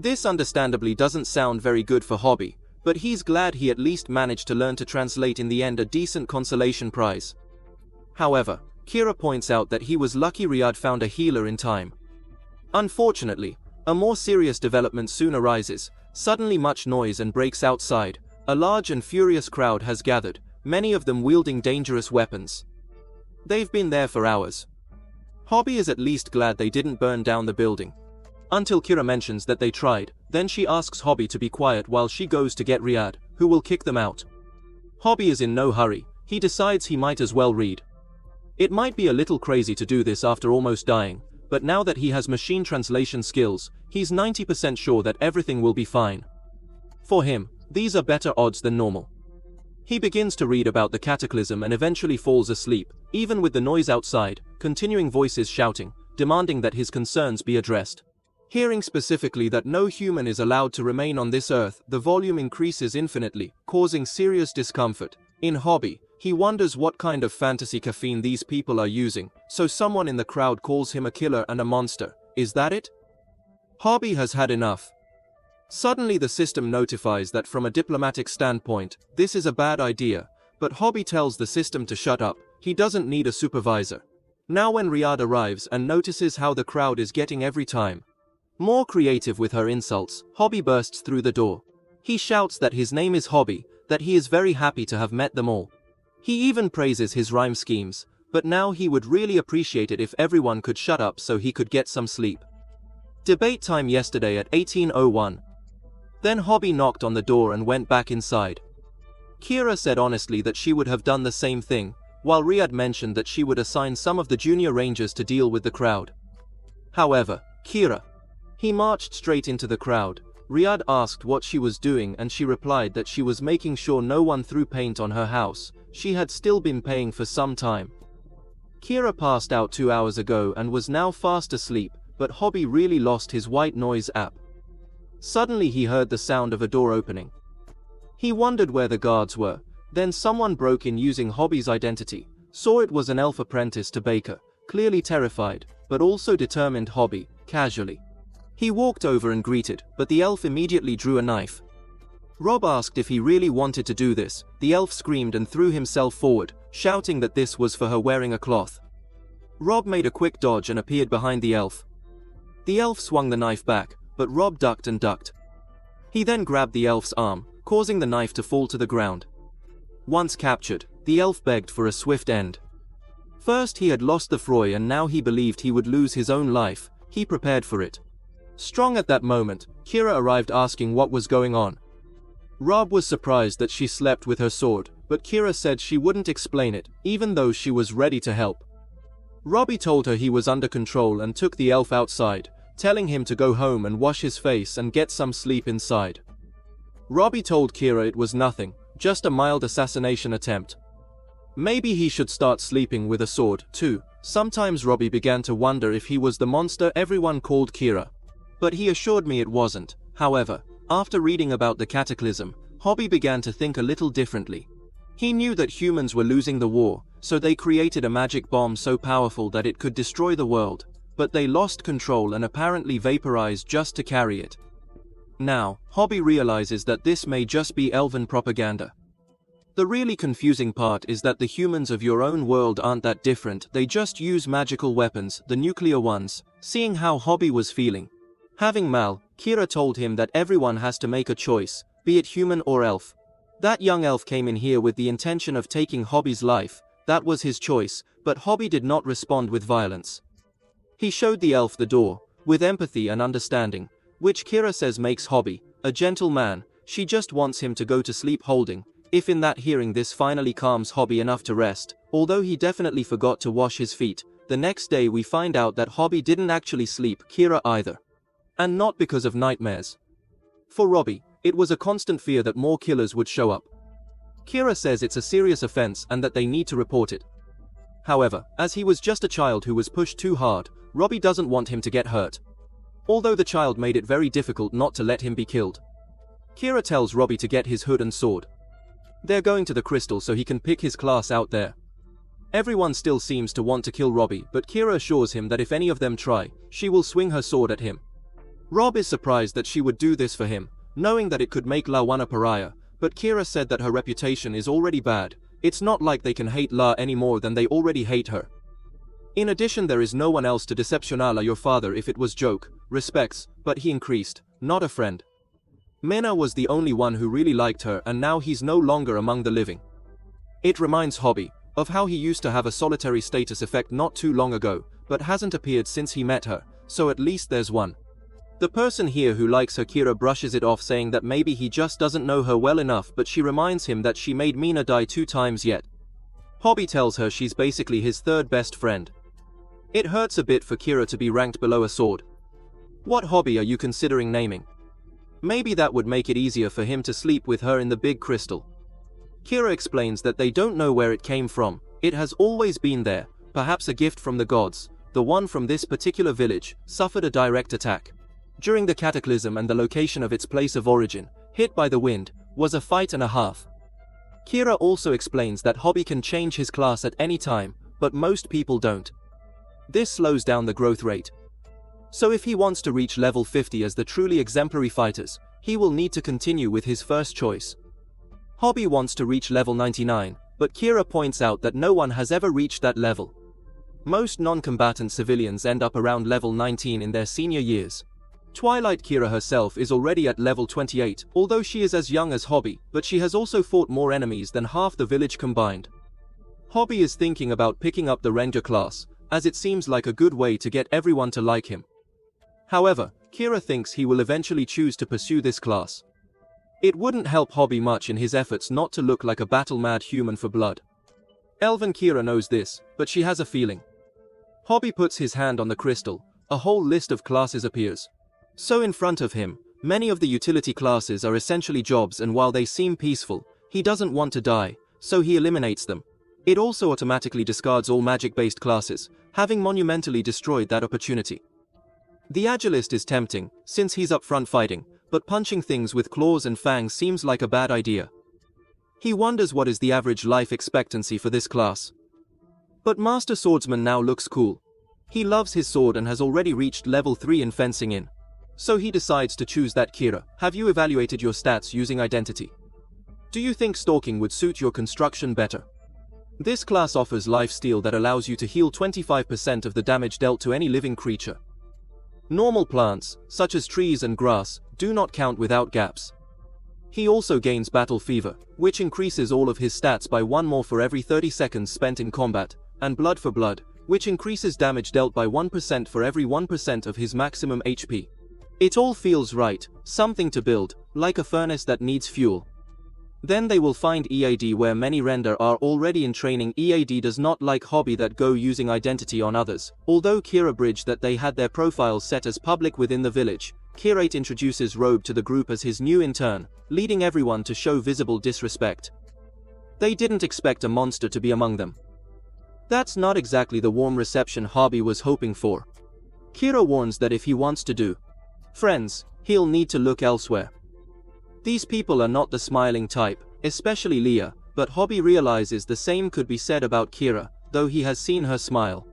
S1: This understandably doesn't sound very good for Hobby, but he's glad he at least managed to learn to translate in the end, a decent consolation prize. However, Kira points out that he was lucky Riyadh found a healer in time. Unfortunately, a more serious development soon arises. Suddenly much noise and breaks outside. A large and furious crowd has gathered, many of them wielding dangerous weapons. They've been there for hours. Hobby is at least glad they didn't burn down the building. Until Kira mentions that they tried, then she asks Hobby to be quiet while she goes to get Riyadh, who will kick them out. Hobby is in no hurry. He decides he might as well read. It might be a little crazy to do this after almost dying, but now that he has machine translation skills, he's 90% sure that everything will be fine. For him, these are better odds than normal. He begins to read about the cataclysm and eventually falls asleep, even with the noise outside, continuing voices shouting, demanding that his concerns be addressed. Hearing specifically that no human is allowed to remain on this earth, the volume increases infinitely, causing serious discomfort. In Hobby, he wonders what kind of fantasy caffeine these people are using, so someone in the crowd calls him a killer and a monster. Is that it? Hobby has had enough. Suddenly the system notifies that from a diplomatic standpoint, this is a bad idea, but Hobby tells the system to shut up. He doesn't need a supervisor. Now when Riyadh arrives and notices how the crowd is getting every time more creative with her insults, Hobby bursts through the door. He shouts that his name is Hobby, that he is very happy to have met them all. He even praises his rhyme schemes, but now he would really appreciate it if everyone could shut up so he could get some sleep. Debate time yesterday at 18:01. Then Hobby knocked on the door and went back inside. Kira said honestly that she would have done the same thing, while Riyadh mentioned that she would assign some of the junior rangers to deal with the crowd. However, he marched straight into the crowd. Riyadh asked what she was doing and she replied that she was making sure no one threw paint on her house. She had still been paying for some time. Kira passed out 2 hours ago and was now fast asleep, but Hobby really lost his white noise app. Suddenly he heard the sound of a door opening. He wondered where the guards were. Then someone broke in using Hobby's identity, saw it was an elf apprentice to Baker, clearly terrified, but also determined Hobby, casually. He walked over and greeted, but the elf immediately drew a knife. Rob asked if he really wanted to do this. The elf screamed and threw himself forward, shouting that this was for her wearing a cloth. Rob made a quick dodge and appeared behind the elf. The elf swung the knife back, but Rob ducked and ducked. He then grabbed the elf's arm, causing the knife to fall to the ground. Once captured, the elf begged for a swift end. First he had lost the Froy and now he believed he would lose his own life. He prepared for it. Strong at that moment, Kira arrived asking what was going on. Rob was surprised that she slept with her sword, but Kira said she wouldn't explain it, even though she was ready to help. Robbie told her he was under control and took the elf outside, telling him to go home and wash his face and get some sleep inside. Robbie told Kira it was nothing, just a mild assassination attempt. Maybe he should start sleeping with a sword, too. Sometimes Robbie began to wonder if he was the monster everyone called Kira. But he assured me it wasn't. However, after reading about the cataclysm, Hobby began to think a little differently. He knew that humans were losing the war, so they created a magic bomb so powerful that it could destroy the world, but they lost control and apparently vaporized just to carry it. Now, Hobby realizes that this may just be elven propaganda. The really confusing part is that the humans of your own world aren't that different, they just use magical weapons, the nuclear ones. Seeing how Hobby was feeling, having Mal, Kira told him that everyone has to make a choice, be it human or elf. That young elf came in here with the intention of taking Hobby's life. That was his choice, but Hobby did not respond with violence. He showed the elf the door, with empathy and understanding, which Kira says makes Hobby a gentle man. She just wants him to go to sleep holding. If in that hearing this finally calms Hobby enough to rest, although he definitely forgot to wash his feet. The next day we find out that Hobby didn't actually sleep, Kira either. And not because of nightmares. For Robbie, it was a constant fear that more killers would show up. Kira says it's a serious offense and that they need to report it. However, as he was just a child who was pushed too hard, Robbie doesn't want him to get hurt. Although the child made it very difficult not to let him be killed. Kira tells Robbie to get his hood and sword. They're going to the crystal so he can pick his class out there. Everyone still seems to want to kill Robbie, but Kira assures him that if any of them try, she will swing her sword at him. Rob is surprised that she would do this for him, knowing that it could make Lawan a pariah, but Kira said that her reputation is already bad. It's not like they can hate La any more than they already hate her. In addition, there is no one else to decepcionala your father if it was joke, respects, but he increased, not a friend. Mena was the only one who really liked her, and now he's no longer among the living. It reminds Hobby of how he used to have a solitary status effect not too long ago, but hasn't appeared since he met her, so at least there's one. The person here who likes her, Kira brushes it off, saying that maybe he just doesn't know her well enough, but she reminds him that she made Mina die 2 times yet. Hobby tells her she's basically his third best friend. It hurts a bit for Kira to be ranked below a sword. What hobby are you considering naming? Maybe that would make it easier for him to sleep with her in the big crystal. Kira explains that they don't know where it came from. It has always been there, perhaps a gift from the gods. The one from this particular village suffered a direct attack. During the cataclysm, and the location of its place of origin, hit by the wind, was a fight and a half. Kira also explains that Hobby can change his class at any time, but most people don't. This slows down the growth rate. So if he wants to reach level 50 as the truly exemplary fighters, he will need to continue with his first choice. Hobby wants to reach level 99, but Kira points out that no one has ever reached that level. Most non-combatant civilians end up around level 19 in their senior years. Twilight Kira herself is already at level 28, although she is as young as Hobby, but she has also fought more enemies than half the village combined. Hobby is thinking about picking up the ranger class, as it seems like a good way to get everyone to like him. However, Kira thinks he will eventually choose to pursue this class. It wouldn't help Hobby much in his efforts not to look like a battle-mad human for blood. Elven Kira knows this, but she has a feeling. Hobby puts his hand on the crystal, a whole list of classes appears. So in front of him, many of the utility classes are essentially jobs, and while they seem peaceful, he doesn't want to die, so he eliminates them. It also automatically discards all magic-based classes, having monumentally destroyed that opportunity. The Agilist is tempting, since he's up front fighting, but punching things with claws and fangs seems like a bad idea. He wonders what is the average life expectancy for this class. But Master Swordsman now looks cool. He loves his sword and has already reached level 3 in fencing in. So he decides to choose that. Kira, have you evaluated your stats using identity? Do you think stalking would suit your construction better? This class offers lifesteal that allows you to heal 25% of the damage dealt to any living creature. Normal plants, such as trees and grass, do not count without gaps. He also gains battle fever, which increases all of his stats by 1 more for every 30 seconds spent in combat, and blood for blood, which increases damage dealt by 1% for every 1% of his maximum HP. It all feels right, something to build, like a furnace that needs fuel. Then they will find EAD where many render are already in training. EAD does not like Hobby that go using identity on others, although Kira bridged that they had their profiles set as public within the village. Kirate introduces Robe to the group as his new intern, leading everyone to show visible disrespect. They didn't expect a monster to be among them. That's not exactly the warm reception Hobby was hoping for. Kira warns that if he wants to do friends, he'll need to look elsewhere. These people are not the smiling type, especially Leah, but Hobby realizes the same could be said about Kira, though he has seen her smile.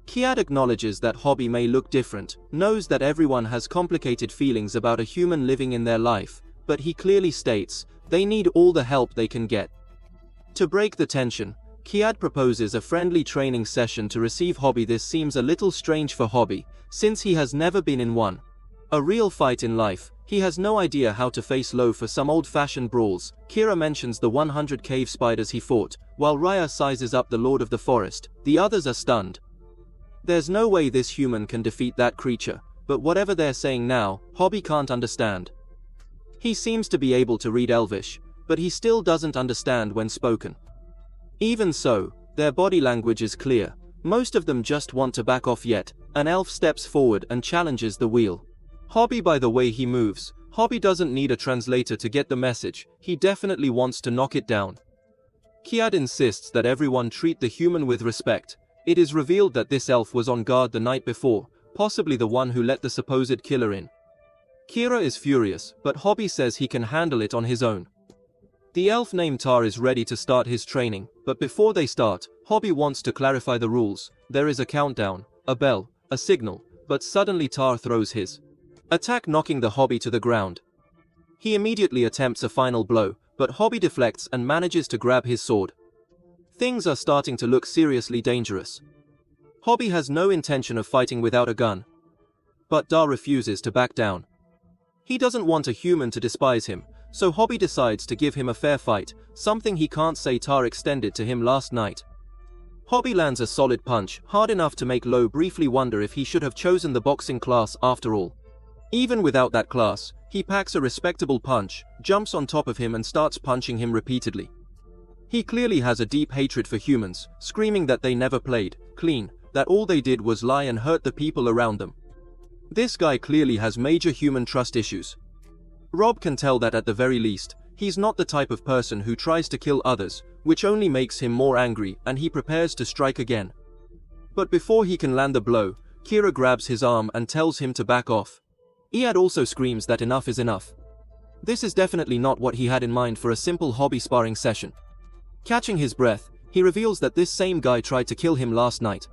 S1: Kiad acknowledges that Hobby may look different, knows that everyone has complicated feelings about a human living in their life, but he clearly states they need all the help they can get. To break the tension, Kiad proposes a friendly training session to receive Hobby. This seems a little strange for Hobby, since he has never been in one. A real fight in life. He has no idea how to face low for some old-fashioned brawls. Kira mentions the 100 cave spiders he fought, while Raya sizes up the Lord of the Forest. The others are stunned. There's no way this human can defeat that creature, but whatever they're saying now, Hobby can't understand. He seems to be able to read Elvish, but he still doesn't understand when spoken. Even so, their body language is clear. Most of them just want to back off. Yet an elf steps forward and challenges the wheel. Hobby, by the way he moves, Hobby doesn't need a translator to get the message. He definitely wants to knock it down. Kiad insists that everyone treat the human with respect. It is revealed that this elf was on guard the night before, possibly the one who let the supposed killer in. Kira is furious, but Hobby says he can handle it on his own. The elf named Tar is ready to start his training, but before they start, Hobby wants to clarify the rules. There is a countdown, a bell, a signal, but suddenly Tar throws his attack, knocking the Hobby to the ground. He immediately attempts a final blow, but Hobby deflects and manages to grab his sword. Things are starting to look seriously dangerous. Hobby has no intention of fighting without a gun, but Da refuses to back down. He doesn't want a human to despise him, so Hobby decides to give him a fair fight, something he can't say Ta extended to him last night. Hobby lands a solid punch, hard enough to make Lo briefly wonder if he should have chosen the boxing class after all. Even without that class, he packs a respectable punch, jumps on top of him and starts punching him repeatedly. He clearly has a deep hatred for humans, screaming that they never played clean, that all they did was lie and hurt the people around them. This guy clearly has major human trust issues. Rob can tell that at the very least, he's not the type of person who tries to kill others, which only makes him more angry, and he prepares to strike again. But before he can land the blow, Kira grabs his arm and tells him to back off. Iad also screams that enough is enough. This is definitely not what he had in mind for a simple Hobby sparring session. Catching his breath, he reveals that this same guy tried to kill him last night.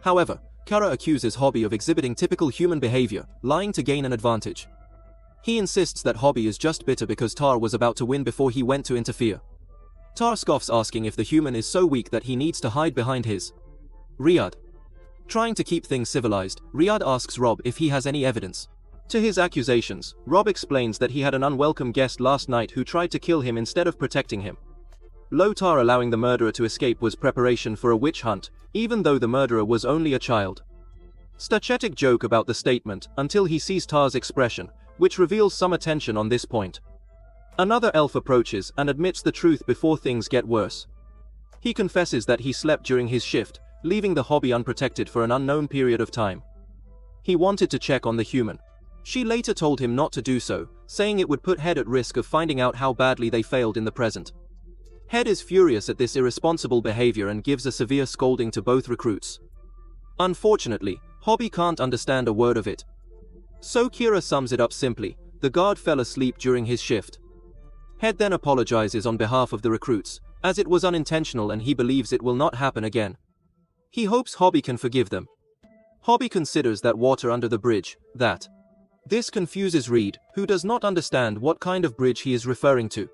S1: However, Kara accuses Hobby of exhibiting typical human behavior, lying to gain an advantage. He insists that Hobby is just bitter because Tar was about to win before he went to interfere. Tar scoffs, asking if the human is so weak that he needs to hide behind his Riyadh. Trying to keep things civilized, Riyadh asks Rob if he has any evidence. To his accusations, Rob explains that he had an unwelcome guest last night who tried to kill him instead of protecting him. Tar allowing the murderer to escape was preparation for a witch hunt, even though the murderer was only a child. Stachetic joke about the statement until he sees Tar's expression, which reveals some attention on this point. Another elf approaches and admits the truth before things get worse. He confesses that he slept during his shift, leaving the Hobby unprotected for an unknown period of time. He wanted to check on the human. She later told him not to do so, saying it would put Head at risk of finding out how badly they failed in the present. Head is furious at this irresponsible behavior and gives a severe scolding to both recruits. Unfortunately, Hobby can't understand a word of it. So Kira sums it up simply: the guard fell asleep during his shift. Head then apologizes on behalf of the recruits, as it was unintentional and he believes it will not happen again. He hopes Hobby can forgive them. Hobby considers that water under the bridge, that. This confuses Reed, who does not understand what kind of bridge he is referring to.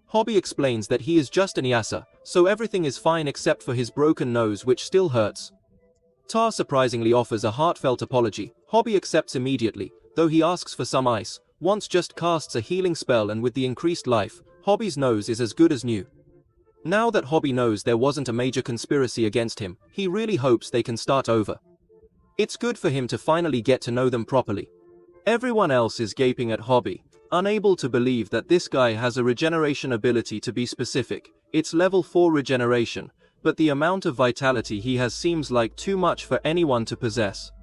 S1: Hobby explains that he is just an Iasa, so everything is fine except for his broken nose, which still hurts. Tar surprisingly offers a heartfelt apology. Hobby accepts immediately, though he asks for some ice. Once just casts a healing spell, and with the increased life, Hobby's nose is as good as new. Now that Hobby knows there wasn't a major conspiracy against him, he really hopes they can start over. It's good for him to finally get to know them properly. Everyone else is gaping at Hobby, unable to believe that this guy has a regeneration ability. To be specific, it's level 4 regeneration, but the amount of vitality he has seems like too much for anyone to possess.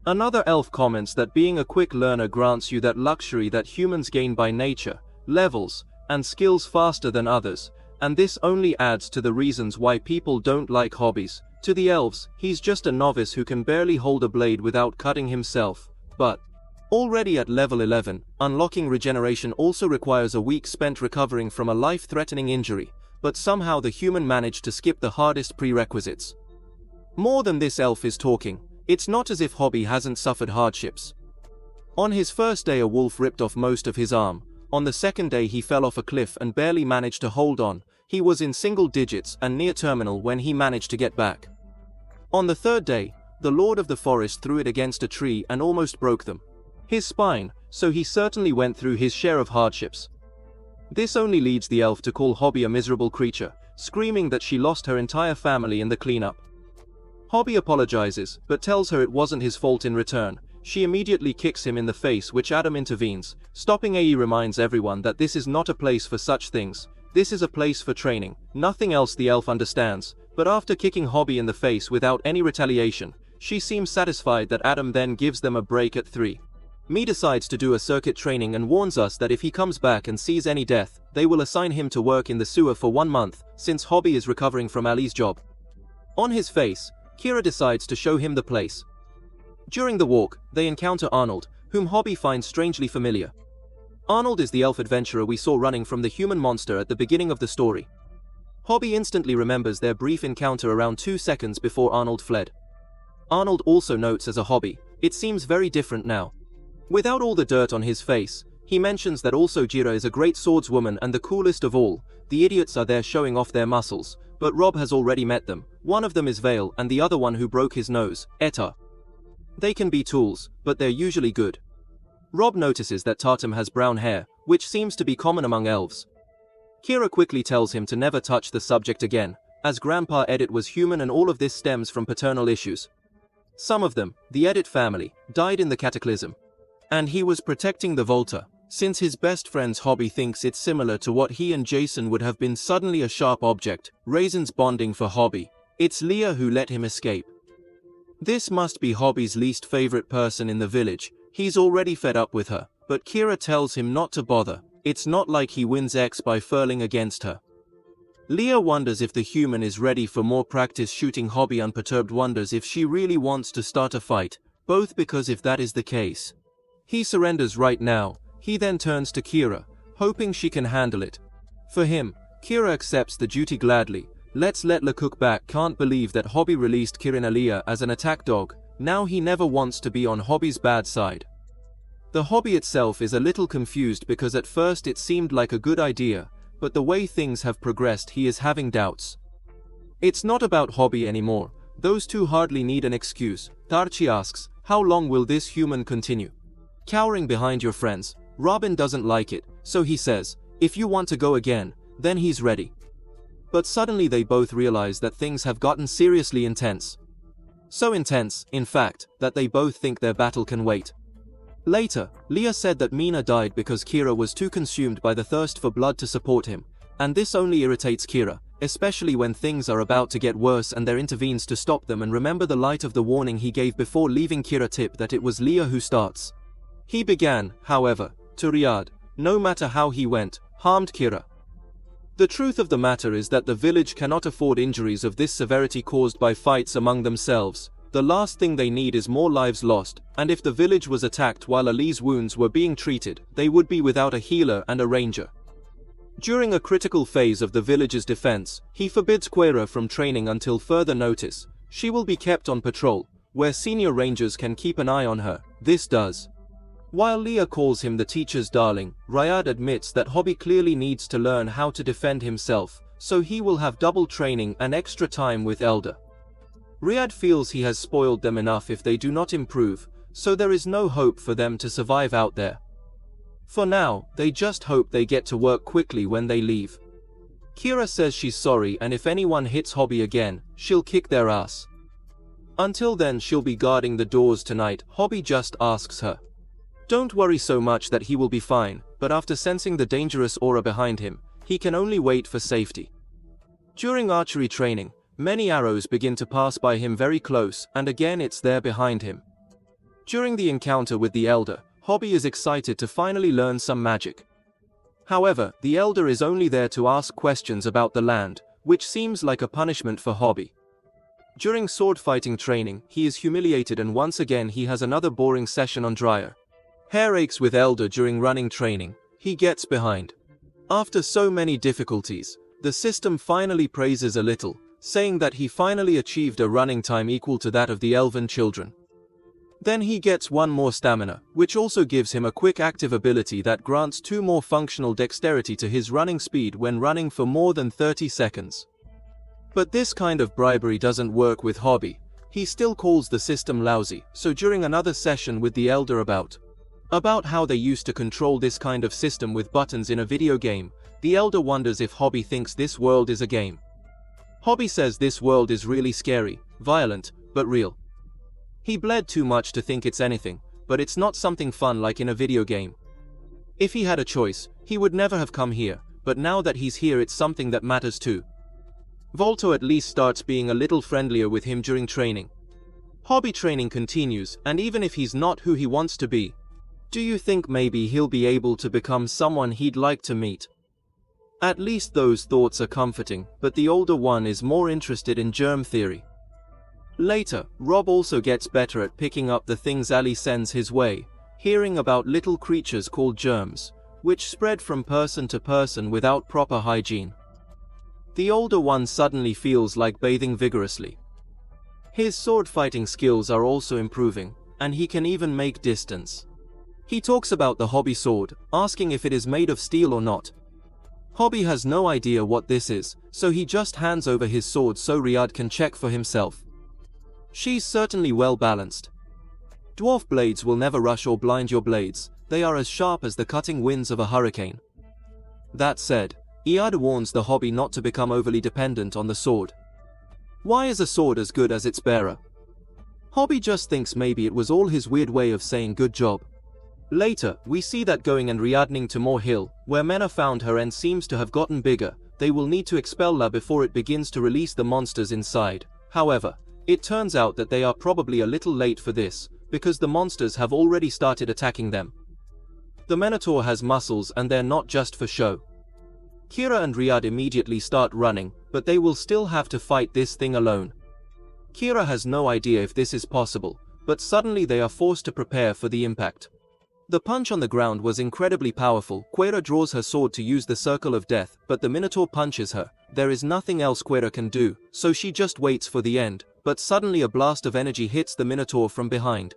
S1: Another elf comments that being a quick learner grants you that luxury that humans gain by nature, levels, and skills faster than others, and this only adds to the reasons why people don't like Hobbies. To the elves, he's just a novice who can barely hold a blade without cutting himself, but already at level 11, unlocking regeneration also requires a week spent recovering from a life-threatening injury, but somehow the human managed to skip the hardest prerequisites. More than this elf is talking. It's not as if Hobby hasn't suffered hardships. On his first day a wolf ripped off most of his arm. On the second day he fell off a cliff and barely managed to hold on. He was in single digits and near terminal when he managed to get back. On the third day, the Lord of the Forest threw it against a tree and almost broke them. His spine, so he certainly went through his share of hardships. This only leads the elf to call Hobby a miserable creature, screaming that she lost her entire family in the cleanup. Hobby apologizes, but tells her it wasn't his fault in return. She immediately kicks him in the face, which Adam intervenes. Stopping AE reminds everyone that this is not a place for such things. This is a place for training, nothing else. The elf understands, but after kicking Hobby in the face without any retaliation, she seems satisfied that Adam then gives them a break at 3. Me decides to do a circuit training and warns us that if he comes back and sees any death, they will assign him to work in the sewer for 1 month, since Hobby is recovering from Ali's job. On his face, Kira decides to show him the place. During the walk, they encounter Arnold, whom Hobby finds strangely familiar. Arnold is the elf adventurer we saw running from the human monster at the beginning of the story. Hobby instantly remembers their brief encounter around 2 seconds before Arnold fled. Arnold also notes as a Hobby, it seems very different now. Without all the dirt on his face, He mentions that also Jira is a great swordswoman and the coolest of all. The idiots are there showing off their muscles, but Rob has already met them. One of them is Vale and the other one who broke his nose, Etta. They can be tools, but they're usually good. Rob notices that Tatum has brown hair, which seems to be common among elves. Kira quickly tells him to never touch the subject again, as Grandpa Edit was human and all of this stems from paternal issues. Some of them, the Edit family, died in the cataclysm. And he was protecting the Volta. Since his best friend's hobby thinks it's similar to what he and Jason would have been, suddenly a sharp object, Raisin's bonding for Hobby. It's Leah who let him escape. This must be Hobby's least favorite person in the village. He's already fed up with her, but Kira tells him not to bother. It's not like he wins X by furling against her. Leah wonders if the human is ready for more practice shooting. Hobby unperturbed wonders if she really wants to start a fight, both because if that is the case, he surrenders right now. He then turns to Kira, hoping she can handle it. For him, Kira accepts the duty gladly. Let's let La cook back. Can't believe that Hobby released Kirin Aliyah as an attack dog. Now he never wants to be on Hobby's bad side. The Hobby itself is a little confused because at first it seemed like a good idea, but the way things have progressed he is having doubts. It's not about Hobby anymore. Those two hardly need an excuse. Tarchi asks, how long will this human continue cowering behind your friends? Robin doesn't like it, so he says, if you want to go again, then he's ready. But suddenly they both realize that things have gotten seriously intense. So intense, in fact, that they both think their battle can wait. Later, Leah said that Mina died because Kira was too consumed by the thirst for blood to support him, and this only irritates Kira, especially when things are about to get worse and there intervenes to stop them and remember the light of the warning he gave before leaving. Kira tip that it was Leah who starts. He began, however, to Riyadh, no matter how he went, harmed Kira. The truth of the matter is that the village cannot afford injuries of this severity caused by fights among themselves. The last thing they need is more lives lost, and if the village was attacked while Ali's wounds were being treated, they would be without a healer and a ranger. During a critical phase of the village's defense, he forbids Quera from training until further notice. She will be kept on patrol, where senior rangers can keep an eye on her. This does. While Leah calls him the teacher's darling, Riyadh admits that Hobby clearly needs to learn how to defend himself, so he will have double training and extra time with Elder. Riyadh feels he has spoiled them enough if they do not improve, so there is no hope for them to survive out there. For now, they just hope they get to work quickly when they leave. Kira says she's sorry and if anyone hits Hobby again, she'll kick their ass. Until then she'll be guarding the doors tonight. Hobby just asks her, don't worry so much that he will be fine, but after sensing the dangerous aura behind him, he can only wait for safety. During archery training, many arrows begin to pass by him very close, and again it's there behind him. During the encounter with the Elder, Hobby is excited to finally learn some magic. However, the Elder is only there to ask questions about the land, which seems like a punishment for Hobby. During sword fighting training, he is humiliated and once again he has another boring session on dryer. Hair aches with Elder during running training. He gets behind. After so many difficulties, the system finally praises a little, saying that he finally achieved a running time equal to that of the elven children. Then he gets one more stamina, which also gives him a quick active ability that grants 2 more functional dexterity to his running speed when running for more than 30 seconds. But this kind of bribery doesn't work with Hobby. He still calls the system lousy, so during another session with the Elder about how how they used to control this kind of system with buttons in a video game, the Elder wonders if Hobby thinks this world is a game. Hobby says this world is really scary, violent, but real. He bled too much to think it's anything, but it's not something fun like in a video game. If he had a choice, he would never have come here, but now that he's here it's something that matters too. Volto at least starts being a little friendlier with him during training. Hobby training continues, and even if he's not who he wants to be, do you think maybe he'll be able to become someone he'd like to meet? At least those thoughts are comforting, but the older one is more interested in germ theory. Later, Rob also gets better at picking up the things Ali sends his way, hearing about little creatures called germs, which spread from person to person without proper hygiene. The older one suddenly feels like bathing vigorously. His sword fighting skills are also improving, and he can even make distance. He talks about the hobby sword, asking if it is made of steel or not. Hobby has no idea what this is, so he just hands over his sword so Riyadh can check for himself. She's certainly well balanced. Dwarf blades will never rush or blind your blades, they are as sharp as the cutting winds of a hurricane. That said, Riyadh warns the hobby not to become overly dependent on the sword. Why is a sword as good as its bearer? Hobby just thinks maybe it was all his weird way of saying good job. Later, we see that going and Riyadhning to Moor Hill, where Mena found her and seems to have gotten bigger, they will need to expel La before it begins to release the monsters inside. However, it turns out that they are probably a little late for this, because the monsters have already started attacking them. The Minotaur has muscles and they're not just for show. Kira and Riyadh immediately start running, but they will still have to fight this thing alone. Kira has no idea if this is possible, but suddenly they are forced to prepare for the impact. The punch on the ground was incredibly powerful. Quera draws her sword to use the circle of death, but the Minotaur punches her. There is nothing else Quera can do, so she just waits for the end, but suddenly a blast of energy hits the Minotaur from behind.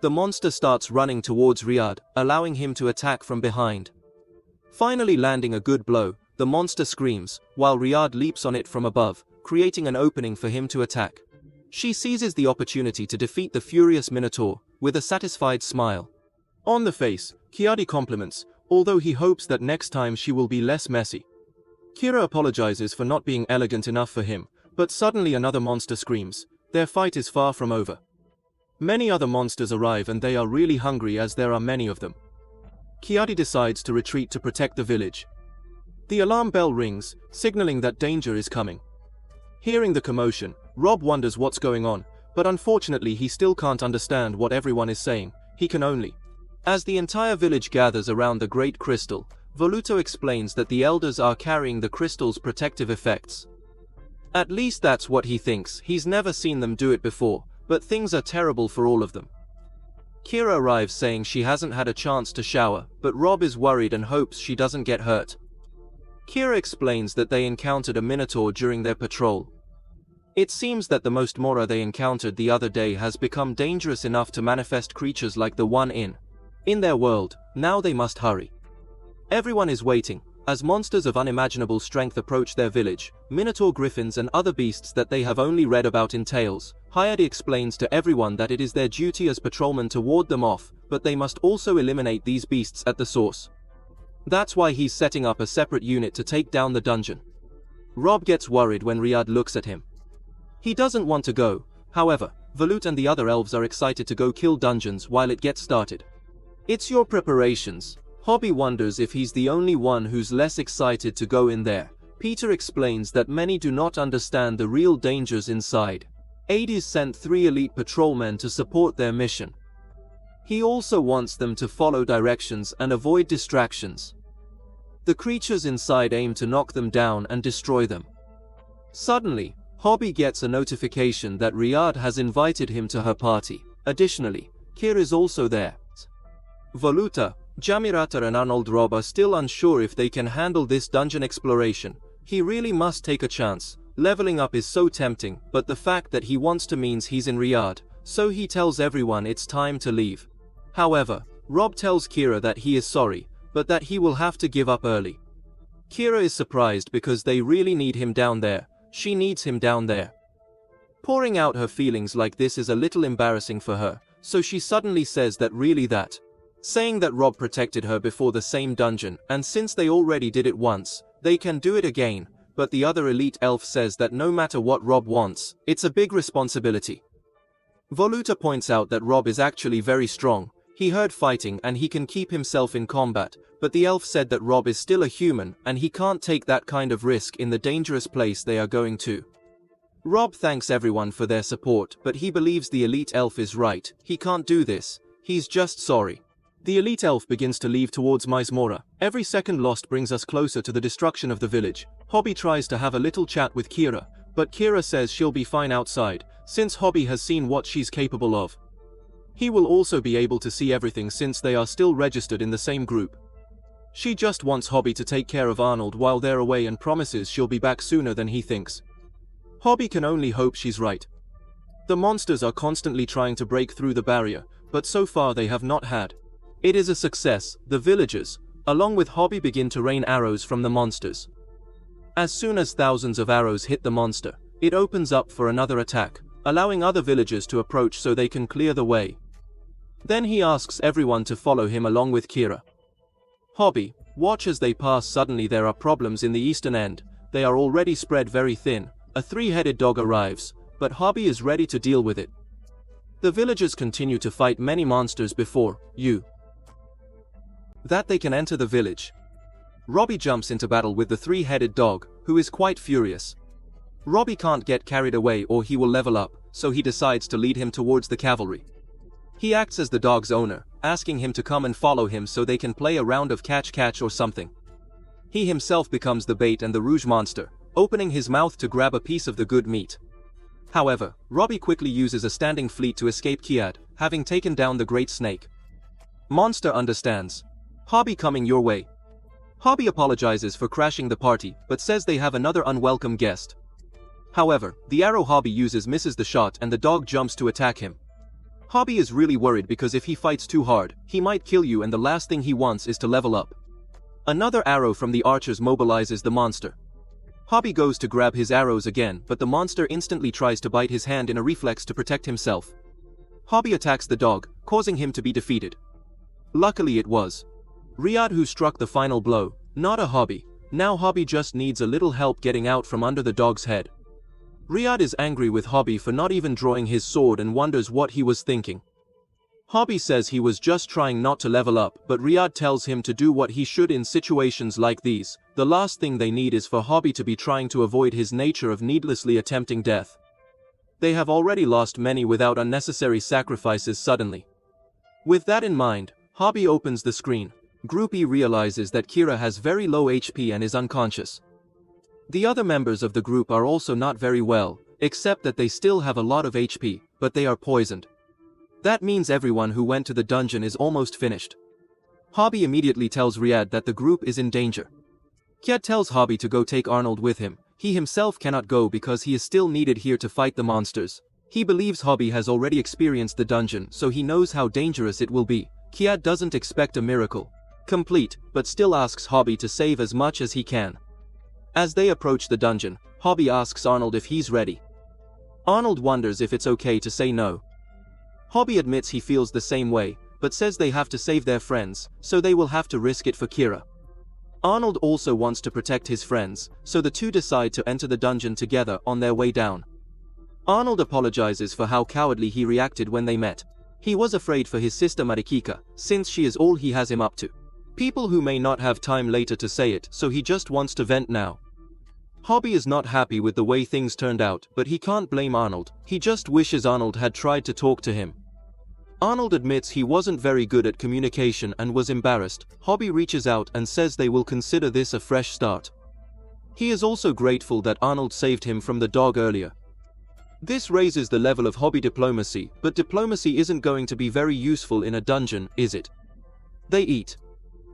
S1: The monster starts running towards Riyadh, allowing him to attack from behind. Finally landing a good blow, the monster screams, while Riyadh leaps on it from above, creating an opening for him to attack. She seizes the opportunity to defeat the furious Minotaur, with a satisfied smile. On the face, Kiadi compliments, although he hopes that next time she will be less messy. Kira apologizes for not being elegant enough for him, but suddenly another monster screams. Their fight is far from over. Many other monsters arrive and they are really hungry as there are many of them. Kiadi decides to retreat to protect the village. The alarm bell rings, signaling that danger is coming. Hearing the commotion, Rob wonders what's going on, but unfortunately he still can't understand what everyone is saying. He can only. As the entire village gathers around the Great Crystal, Voluto explains that the elders are carrying the crystal's protective effects. At least that's what he thinks. He's never seen them do it before, but things are terrible for all of them. Kira arrives saying she hasn't had a chance to shower, but Rob is worried and hopes she doesn't get hurt. Kira explains that they encountered a Minotaur during their patrol. It seems that the most Mora they encountered the other day has become dangerous enough to manifest creatures like the one in their world. Now they must hurry. Everyone is waiting, as monsters of unimaginable strength approach their village, Minotaur griffins and other beasts that they have only read about in tales. Hayate explains to everyone that it is their duty as patrolmen to ward them off, but they must also eliminate these beasts at the source. That's why he's setting up a separate unit to take down the dungeon. Rob gets worried when Riyadh looks at him. He doesn't want to go, however, Velut and the other elves are excited to go kill dungeons while it gets started. It's your preparations. Hobby wonders if he's the only one who's less excited to go in there. Peter explains that many do not understand the real dangers inside. Hades sent 3 elite patrolmen to support their mission. He also wants them to follow directions and avoid distractions. The creatures inside aim to knock them down and destroy them. Suddenly, Hobby gets a notification that Riyadh has invited him to her party. Additionally, Kir is also there. Voluta, Jamirata and Arnold Rob are still unsure if they can handle this dungeon exploration. He really must take a chance. Leveling up is so tempting, but the fact that he wants to means he's in Riyadh, so he tells everyone it's time to leave. However, Rob tells Kira that he is sorry, but that he will have to give up early. Kira is surprised because they really need him down there. She needs him down there. Pouring out her feelings like this is a little embarrassing for her, so she suddenly says that saying that Rob protected her before the same dungeon, and since they already did it once, they can do it again, but the other elite elf says that no matter what Rob wants, it's a big responsibility. Voluta points out that Rob is actually very strong. He heard fighting and he can keep himself in combat, but the elf said that Rob is still a human and he can't take that kind of risk in the dangerous place they are going to. Rob thanks everyone for their support, but he believes the elite elf is right. He can't do this. He's just sorry. The elite elf begins to leave towards Maismora. Every second lost brings us closer to the destruction of the village. Hobby tries to have a little chat with Kira, but Kira says she'll be fine outside, since Hobby has seen what she's capable of. He will also be able to see everything since they are still registered in the same group. She just wants Hobby to take care of Arnold while they're away and promises she'll be back sooner than he thinks. Hobby can only hope she's right. The monsters are constantly trying to break through the barrier, but so far they have not had It is a success. The villagers, along with Hobby, begin to rain arrows from the monsters. As soon as thousands of arrows hit the monster, it opens up for another attack, allowing other villagers to approach so they can clear the way. Then he asks everyone to follow him along with Kira. Hobby, watch as they pass. Suddenly there are problems in the eastern end. They are already spread very thin. A three-headed dog arrives, but Hobby is ready to deal with it. The villagers continue to fight many monsters before that they can enter the village. Robbie jumps into battle with the three-headed dog, who is quite furious. Robbie can't get carried away or he will level up, so he decides to lead him towards the cavalry. He acts as the dog's owner, asking him to come and follow him so they can play a round of catch-catch or something. He himself becomes the bait and the rouge monster, opening his mouth to grab a piece of the good meat. However, Robbie quickly uses a standing fleet to escape Kiad, having taken down the great snake. Monster understands. Hobby coming your way. Hobby apologizes for crashing the party, but says they have another unwelcome guest. However, the arrow Hobby uses misses the shot and the dog jumps to attack him. Hobby is really worried because if he fights too hard, he might kill you and the last thing he wants is to level up. Another arrow from the archers mobilizes the monster. Hobby goes to grab his arrows again, but the monster instantly tries to bite his hand in a reflex to protect himself. Hobby attacks the dog, causing him to be defeated. Luckily it was Riyadh who struck the final blow, not a Hobby. Now Hobby just needs a little help getting out from under the dog's head. Riyadh is angry with Hobby for not even drawing his sword and wonders what he was thinking. Hobby says he was just trying not to level up, but Riyadh tells him to do what he should in situations like these. The last thing they need is for Hobby to be trying to avoid his nature of needlessly attempting death. They have already lost many without unnecessary sacrifices suddenly. With that in mind, Hobby opens the screen. Group E realizes that Kira has very low HP and is unconscious. The other members of the group are also not very well, except that they still have a lot of HP, but they are poisoned. That means everyone who went to the dungeon is almost finished. Hobby immediately tells Riyadh that the group is in danger. Kiad tells Hobby to go take Arnold with him. He himself cannot go because he is still needed here to fight the monsters. He believes Hobby has already experienced the dungeon, so he knows how dangerous it will be. Kiad doesn't expect a miracle complete, but still asks Hobby to save as much as he can. As they approach the dungeon, Hobby asks Arnold if he's ready. Arnold wonders if it's okay to say no. Hobby admits he feels the same way, but says they have to save their friends, so they will have to risk it for Kira. Arnold also wants to protect his friends, so the two decide to enter the dungeon together on their way down. Arnold apologizes for how cowardly he reacted when they met. He was afraid for his sister Marikika, since she is all he has him up to. People who may not have time later to say it, so he just wants to vent now. Hobby is not happy with the way things turned out, but he can't blame Arnold. He just wishes Arnold had tried to talk to him. Arnold admits he wasn't very good at communication and was embarrassed. Hobby reaches out and says they will consider this a fresh start. He is also grateful that Arnold saved him from the dog earlier. This raises the level of Hobby diplomacy, but diplomacy isn't going to be very useful in a dungeon, is it? They eat.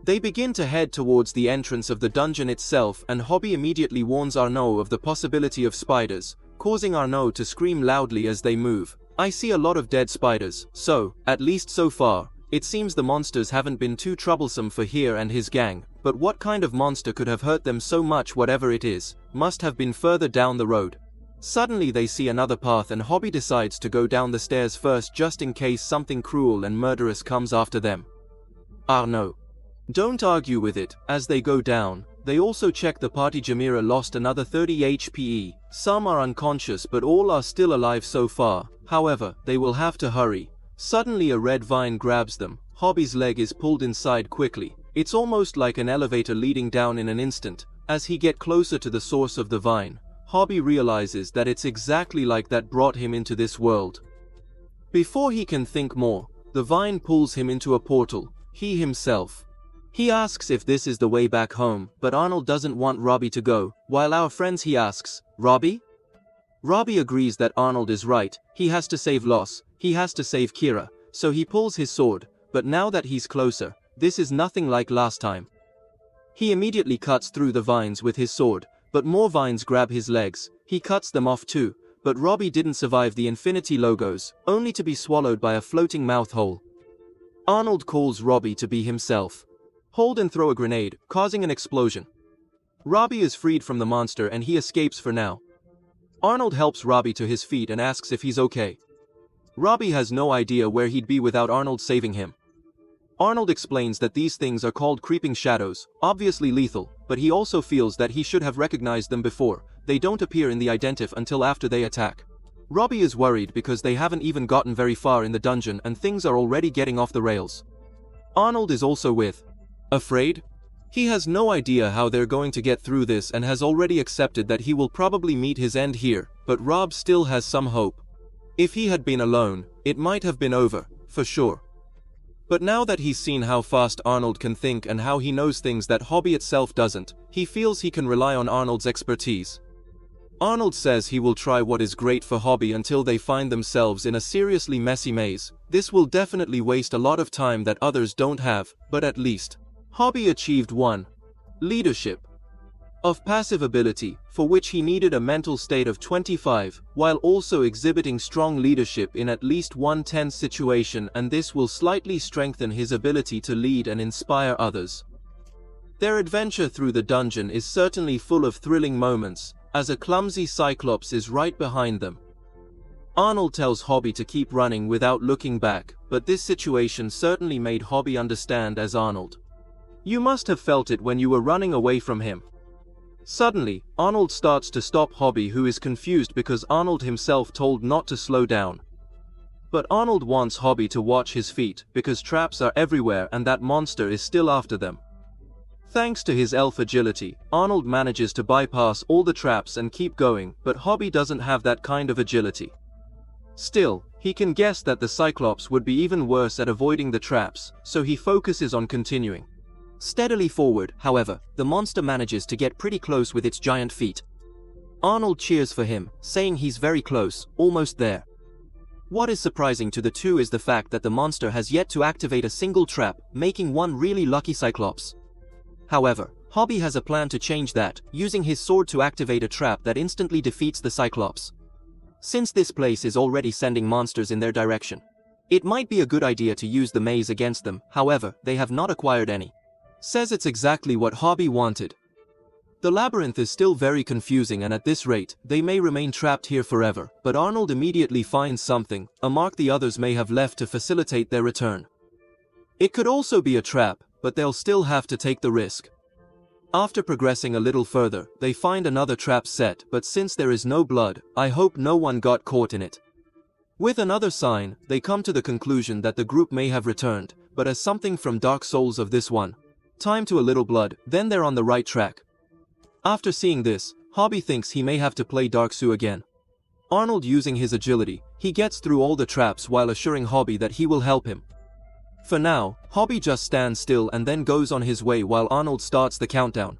S1: They begin to head towards the entrance of the dungeon itself, and Hobby immediately warns Arnaud of the possibility of spiders, causing Arnaud to scream loudly as they move. I see a lot of dead spiders, so, at least so far, it seems the monsters haven't been too troublesome for here and his gang, but what kind of monster could have hurt them so much? Whatever it is, must have been further down the road. Suddenly they see another path and Hobby decides to go down the stairs first just in case something cruel and murderous comes after them. Arnaud. Don't argue with it. As they go down, they also check the party. Jamira lost another 30 HP. Some are unconscious but all are still alive so far. However, they will have to hurry. Suddenly a red vine grabs them. Hobby's leg is pulled inside quickly. It's almost like an elevator leading down in an instant. As he gets closer to the source of the vine, Hobby realizes that it's exactly like that brought him into this world. Before he can think more, the vine pulls him into a portal. He himself. He asks if this is the way back home, but Arnold doesn't want Robbie to go. While our friends, he asks, Robbie? Robbie agrees that Arnold is right. He has to save Los. He has to save Kira. So he pulls his sword, but now that he's closer, this is nothing like last time. He immediately cuts through the vines with his sword, but more vines grab his legs. He cuts them off too, but Robbie didn't survive the infinity logos, only to be swallowed by a floating mouth hole. Arnold calls Robbie to be himself. Hold and throw a grenade, causing an explosion. Robbie is freed from the monster and he escapes for now. Arnold helps Robbie to his feet and asks if he's okay. Robbie has no idea where he'd be without Arnold saving him. Arnold explains that these things are called creeping shadows, obviously lethal, but he also feels that he should have recognized them before. They don't appear in the identif until after they attack. Robbie is worried because they haven't even gotten very far in the dungeon and things are already getting off the rails. Arnold is also afraid? He has no idea how they're going to get through this and has already accepted that he will probably meet his end here, but Rob still has some hope. If he had been alone, it might have been over, for sure. But now that he's seen how fast Arnold can think and how he knows things that Hobby itself doesn't, he feels he can rely on Arnold's expertise. Arnold says he will try what is great for Hobby until they find themselves in a seriously messy maze. This will definitely waste a lot of time that others don't have, but at least Hobby achieved one leadership of passive ability, for which he needed a mental state of 25, while also exhibiting strong leadership in at least one tense situation, and this will slightly strengthen his ability to lead and inspire others. Their adventure through the dungeon is certainly full of thrilling moments, as a clumsy Cyclops is right behind them. Arnold tells Hobby to keep running without looking back, but this situation certainly made Hobby understand as Arnold. You must have felt it when you were running away from him. Suddenly, Arnold starts to stop Hobby, who is confused because Arnold himself told not to slow down. But Arnold wants Hobby to watch his feet, because traps are everywhere and that monster is still after them. Thanks to his elf agility, Arnold manages to bypass all the traps and keep going, but Hobby doesn't have that kind of agility. Still, he can guess that the Cyclops would be even worse at avoiding the traps, so he focuses on continuing steadily forward. However, the monster manages to get pretty close with its giant feet. Arnold cheers for him, saying he's very close, almost there. What is surprising to the two is the fact that the monster has yet to activate a single trap, making one really lucky Cyclops. However, Hobby has a plan to change that, using his sword to activate a trap that instantly defeats the Cyclops. Since this place is already sending monsters in their direction, it might be a good idea to use the maze against them. However, they have not acquired any. Says it's exactly what Hobby wanted. The labyrinth is still very confusing, and at this rate, they may remain trapped here forever, but Arnold immediately finds something, a mark the others may have left to facilitate their return. It could also be a trap, but they'll still have to take the risk. After progressing a little further, they find another trap set, but since there is no blood, I hope no one got caught in it. With another sign, they come to the conclusion that the group may have returned, but as something from Dark Souls of this one. Time to a little blood, then they're on the right track. After seeing this, Hobby thinks he may have to play Dark Souls again. Arnold using his agility, he gets through all the traps while assuring Hobby that he will help him. For now, Hobby just stands still and then goes on his way while Arnold starts the countdown.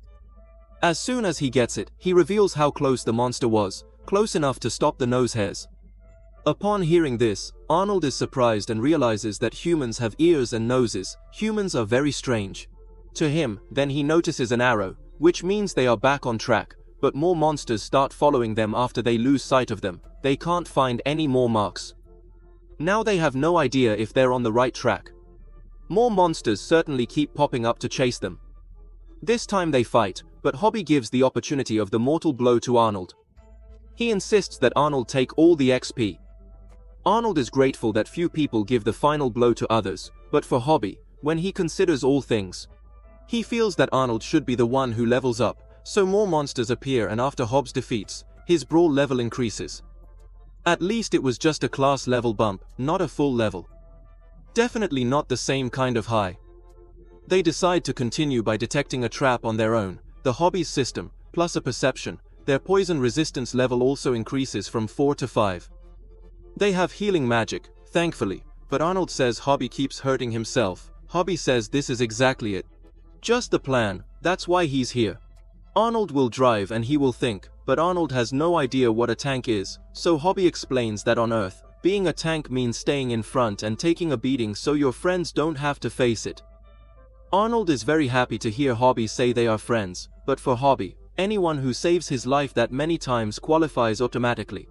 S1: As soon as he gets it, he reveals how close the monster was, close enough to stop the nose hairs. Upon hearing this, Arnold is surprised and realizes that humans have ears and noses. Humans are very strange. To him, then he notices an arrow, which means they are back on track, but more monsters start following them after they lose sight of them. They can't find any more marks. Now they have no idea if they're on the right track. More monsters certainly keep popping up to chase them. This time they fight, but Hobby gives the opportunity of the mortal blow to Arnold. He insists that Arnold take all the XP. Arnold is grateful that few people give the final blow to others, but for Hobby, when he considers all things, he feels that Arnold should be the one who levels up, so more monsters appear, and after Hobbs defeats, his brawl level increases. At least it was just a class level bump, not a full level. Definitely not the same kind of high. They decide to continue by detecting a trap on their own. The Hobby's system, plus a perception, their poison resistance level also increases from 4 to 5. They have healing magic, thankfully, but Arnold says Hobby keeps hurting himself. Hobby says this is exactly it. Just the plan, that's why he's here. Arnold will drive and he will think, but Arnold has no idea what a tank is, so Hobby explains that on Earth, being a tank means staying in front and taking a beating so your friends don't have to face it. Arnold is very happy to hear Hobby say they are friends, but for Hobby, anyone who saves his life that many times qualifies automatically.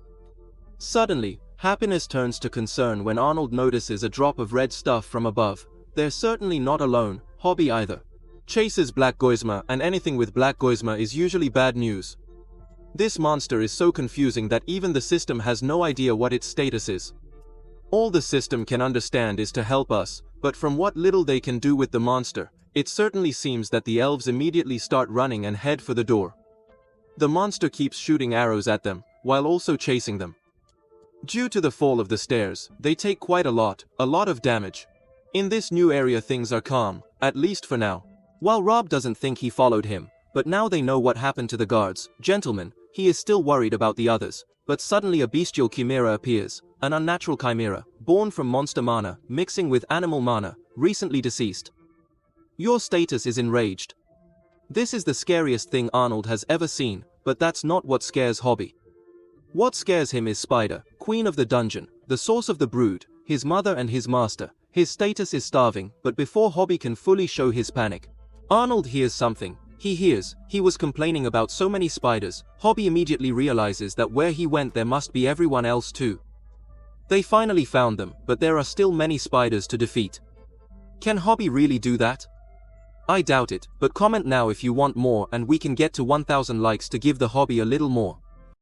S1: Suddenly, happiness turns to concern when Arnold notices a drop of red stuff from above. they're certainly not alone, Hobby either. Chases Black Goisma, and anything with Black Goisma is usually bad news. This monster is so confusing that even the system has no idea what its status is. All the system can understand is to help us, but from what little they can do with the monster, it certainly seems that the elves immediately start running and head for the door. The monster keeps shooting arrows at them, while also chasing them. Due to the fall of the stairs, they take quite a lot of damage. In this new area things are calm, at least for now. While Rob doesn't think he followed him, but now they know what happened to the guards, gentlemen, he is still worried about the others, but suddenly a bestial chimera appears, an unnatural chimera, born from monster mana, mixing with animal mana, recently deceased. Your status is enraged. This is the scariest thing Arnold has ever seen, but that's not what scares Hobby. What scares him is Spider, queen of the dungeon, the source of the brood, his mother and his master. His status is starving, but before Hobby can fully show his panic, Arnold hears something. He was complaining about so many spiders. Hobby immediately realizes that where he went there must be everyone else too. They finally found them, but there are still many spiders to defeat. Can Hobby really do that? I doubt it, but comment now if you want more and we can get to 1000 likes to give the Hobby a little more.